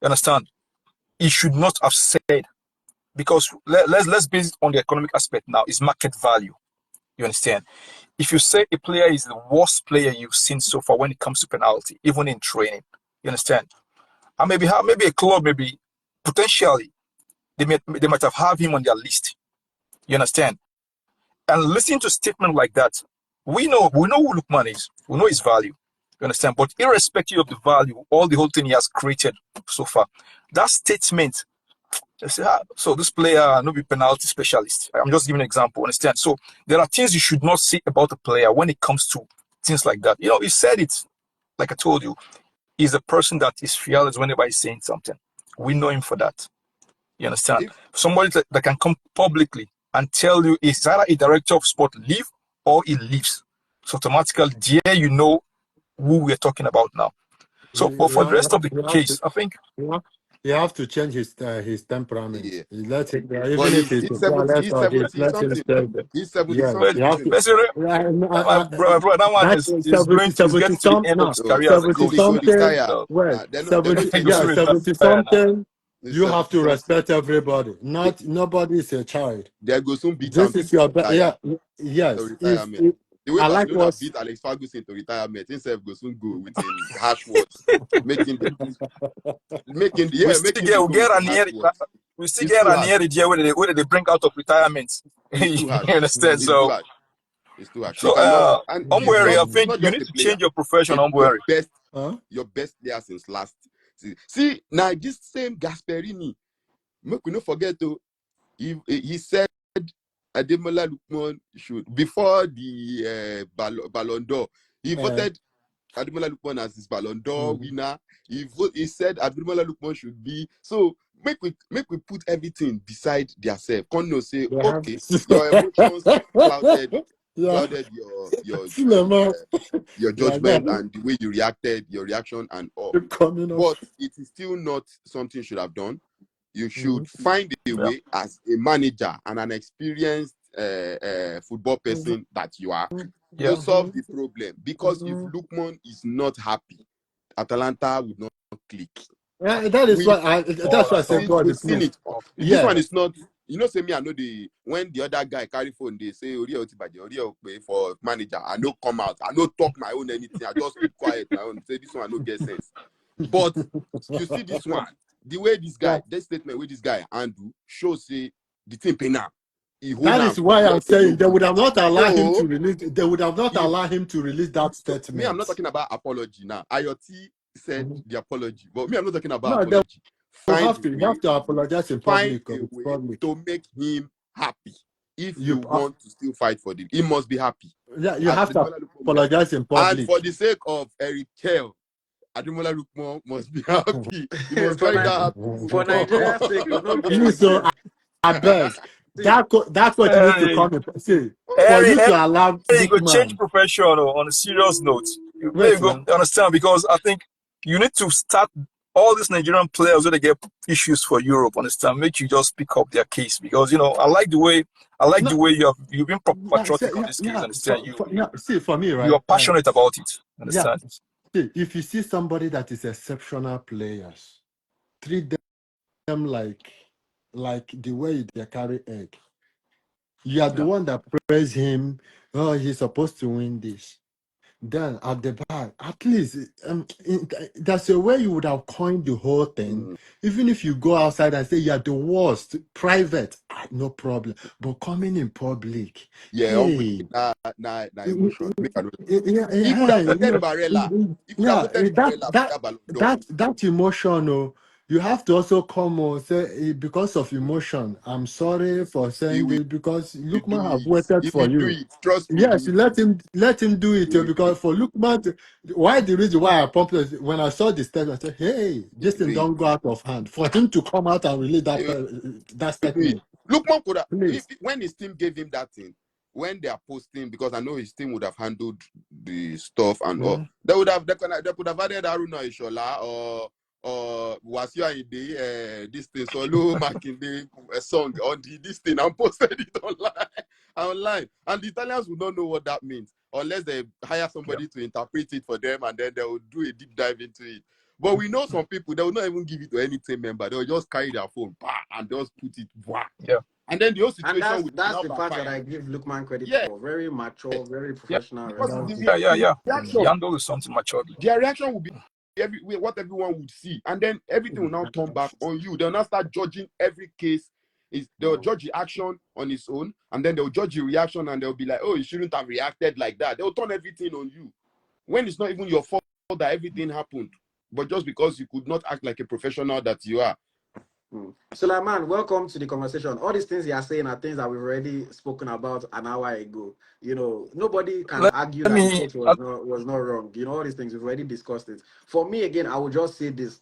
you understand, he should not have said, because let's base it on the economic aspect now, is market value. You understand? If you say a player is the worst player you've seen so far when it comes to penalty, even in training, you understand? And maybe a club, maybe potentially they might have him on their list. You understand? And listening to a statement like that, we know who Lookman is. We know his value. You understand? But irrespective of the value, all the whole thing he has created so far, that statement, they say, so this player no be penalty specialist. I'm just giving an example. Understand? So there are things you should not say about a player when it comes to things like that. You know, he said it, like I told you, he's a person that is fearless whenever he's saying something. We know him for that. You understand? if Somebody that can come publicly and tell you is either a director of sport leave or he leaves. So automatically, there you know who we're talking about now. So, but for the rest of the case, I think You have to change his temperament. yeah, You let him, but even if he's he's or this, 70 let him something. stay. He's 70 Yes, well, you something, have isn't to. it? that one That's is going to get to the some end of now. his So career as a he 70 coach. go something. retire. So Well, They're not 70, he taking goes yeah, him to serious. 70 retire now. something. He's You have 70 to something. respect everybody. Not nobody is a child. They go soon beat him This to is your retire. yeah. Yes. Retirement. The way I like Barcelona what beat Alex Ferguson to retirement, himself go soon go with him harsh words, making the making the We go with get the harsh Ranieri. words. We still It's get too harsh. Ranieri there where they bring out of retirement. It's You too harsh. understand? It's too So harsh. It's too harsh. You so cannot, and Umbury, I it's think not you just need a to player. change your profession, It's your Umbury. best, huh? your best player since last. See now this same Gasperini. Make we not forget to he said Ademola Lookman should before the Ballon d'Or. He Uh, voted Ademola Lookman as his Ballon d'Or mhm. winner. He said Ademola Lookman should be. So make we put everything beside themselves. Kono say, They have okay, your emotions clouded yeah. uh, Cinema. your Yeah, judgment that and the way you reacted, your reaction and all. coming up. But it is still not something you should have done. You should Mhm. find a Yeah. way as a manager and an experienced football person that you are to Yeah. solve the problem. Because if Mhm. Lookman is not happy, Atalanta would not click. Yeah, that is We why that's why I say God, we've seen please. it. This one Yeah. is not. Say me, I know when the other guy carry phone, they say Ori Otibaje, Ori pay for manager. I no come out. I no talk my own anything. I just keep quiet my own. Say this one I no get sense. But you see this one, the way Yeah. this statement with this guy Andrew shows say the thing pay now. He hold That on is for why where I'm they no saying they would good. have not allowed him to So release. They would have not if allowed him to release that so, me, I'm not statement. talking about apology now. AyoT said Mhm. the apology, but me, I'm not talking about No, they apology. will Find have a to. You way, have to apologize in find public. a It's way public. to make him happy. If You you want to still fight for them, he must be happy. yeah, you As have to Ademola Lookman be happy. apologize in And public. for the sake of Eric Kell, Ademola Lookman must be happy. He must for, carry Ni- that happy for mood. Nigeria's sake, you know, be You Eric so Chell. I beg. See, That's what you need to Hey, come and see. For Harry, you to allow you go change Lookman. profession on a serious note. Maybe Wait go now. understand, because I think you need to start all these Nigerian players when they get issues for Europe. Understand? Make you just pick up their case, because No, you've been yeah, patriotic on yeah, this case. yeah. Understand? Yeah. See, for me, You are right? passionate about it. Yeah. Understand? See, if you see somebody that is exceptional players, treat them like the way they carry egg. You are the Yeah. one that praise him. Oh, he's supposed to win this. then at the back, at least that's a way you would have coined the whole thing. Mm. Even if you go outside and say you're the worst, private, no problem. But coming in public, Yeah, obviously, hey, na emotion. Make I know. yeah, He could have yeah, voted Barella. He could have yeah, voted that Barella for that that Ballon d'Or. that emotion, oh, you have to also come on say because of emotion. I'm sorry for He saying will this because do Lookman have it. waited If he for do you. it, trust me, he Yes, will let him do it do because it. for Lookman, why the reason why I pumped it, when I saw the statement, I said, "Hey, He this will do thing it. don't go out of hand." For him to come out and release He will that do it. statement, Lookman could have, please. when his team gave him that thing, when they are posting, because I know his team would have handled the stuff and all, Mhm. they could have added Aruna Ishola or Wasia Inde, this thing, Solo Makinde song on this thing and posted it online. And the Italians would not know what that means unless they hire Yeah. somebody to interpret it for them and then they will do a deep dive into it. But we know some people, they will not even give it to any team member. They will just carry their phone and just put it. Yeah. And then the whole And situation will that's now the part that backfire. I give Lookman credit Yeah, for. Very mature, very Yeah. professional because That's response. it. the Yeah. He reaction, handled something maturely. their reaction will be what everyone would see. And then everything will now turn back on you. They'll now start judging every case. They'll judge the action on its own, and then they'll judge the reaction, and they'll be like, oh, you shouldn't have reacted like that. They'll turn everything on you when it's not even your fault that everything happened, but just because you could not act like a professional that you are. Sulaiman, welcome to the conversation. All these things you are saying are things that we've already spoken about an hour ago. You know, nobody can Let, argue let that the me. coach was not wrong. You know, all these things we've already discussed it. For me, again, I will just say this.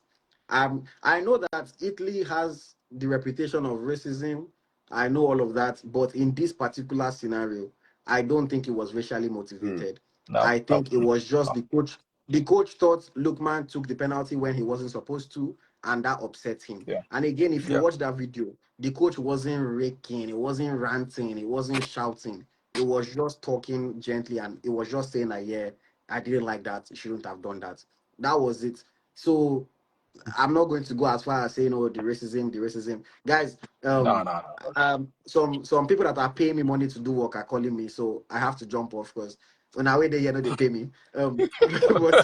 I know that Italy has the reputation of racism. I know all of that, but in this particular scenario, I don't think it was racially Mm. motivated. No. I think it was just the coach. The coach thought Lookman took the penalty when he wasn't supposed to, and that upset him. Yeah. And again, if you Yeah. watch that video, the coach wasn't raking, it wasn't ranting, it wasn't shouting. It was just talking gently, and it was just saying like, "Yeah, I didn't like that. You shouldn't have done that." That was it. So I'm not going to go as far as saying, "Oh, the racism, guys." No. Some people that are paying me money to do work are calling me, so I have to jump off because when I wait there, they pay me. But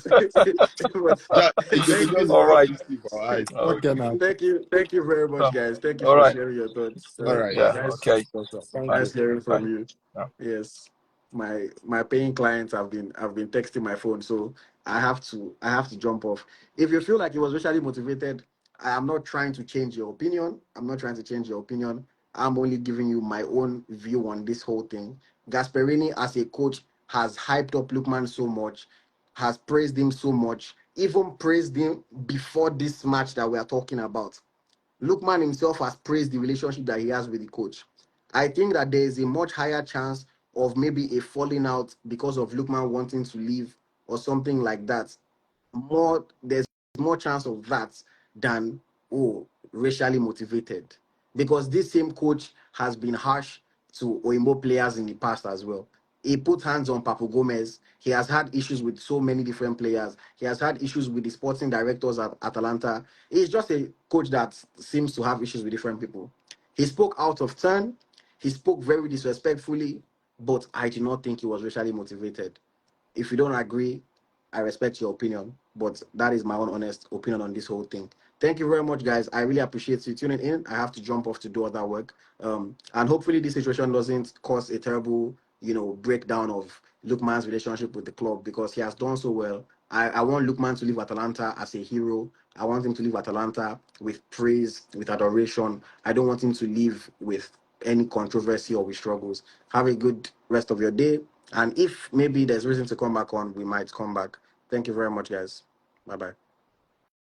They could thank just you, All rub right. this thing for our eyes. Okay, Okay. now. thank you very much, Uh, guys. Thank you all for right. sharing your thoughts. All right. Yeah. Nice, Okay. Thank Bye. you. nice hearing Bye. from you. Yeah. Yes, my paying clients have been texting my phone, so I have to jump off. If you feel like it was racially motivated, I am not trying to change your opinion. I'm not trying to change your opinion. I'm only giving you my own view on this whole thing. Gasperini, as a coach, has hyped up Lookman so much, has praised him so much, even praised him before this match that we are talking about. Lookman himself has praised the relationship that he has with the coach. I think that there is a much higher chance of maybe a falling out because of Lookman wanting to leave or something like that. There's more chance of that than racially motivated. Because this same coach has been harsh to Oimbo players in the past as well. He put hands on Papu Gomez. He has had issues with so many different players. He has had issues with the sporting directors at Atalanta. He's just a coach that seems to have issues with different people. He spoke out of turn. He spoke very disrespectfully, but I do not think he was racially motivated. If you don't agree, I respect your opinion, but that is my own honest opinion on this whole thing. Thank you very much, guys. I really appreciate you tuning in. I have to jump off to do other work. And hopefully this situation doesn't cause a terrible, breakdown of Lookman's relationship with the club because he has done so well. I want Lookman to leave Atalanta as a hero. I want him to leave Atalanta with praise, with adoration. I don't want him to leave with any controversy or with struggles. Have a good rest of your day. And if maybe there's reason to come back on, we might come back. Thank you very much, guys. Bye bye.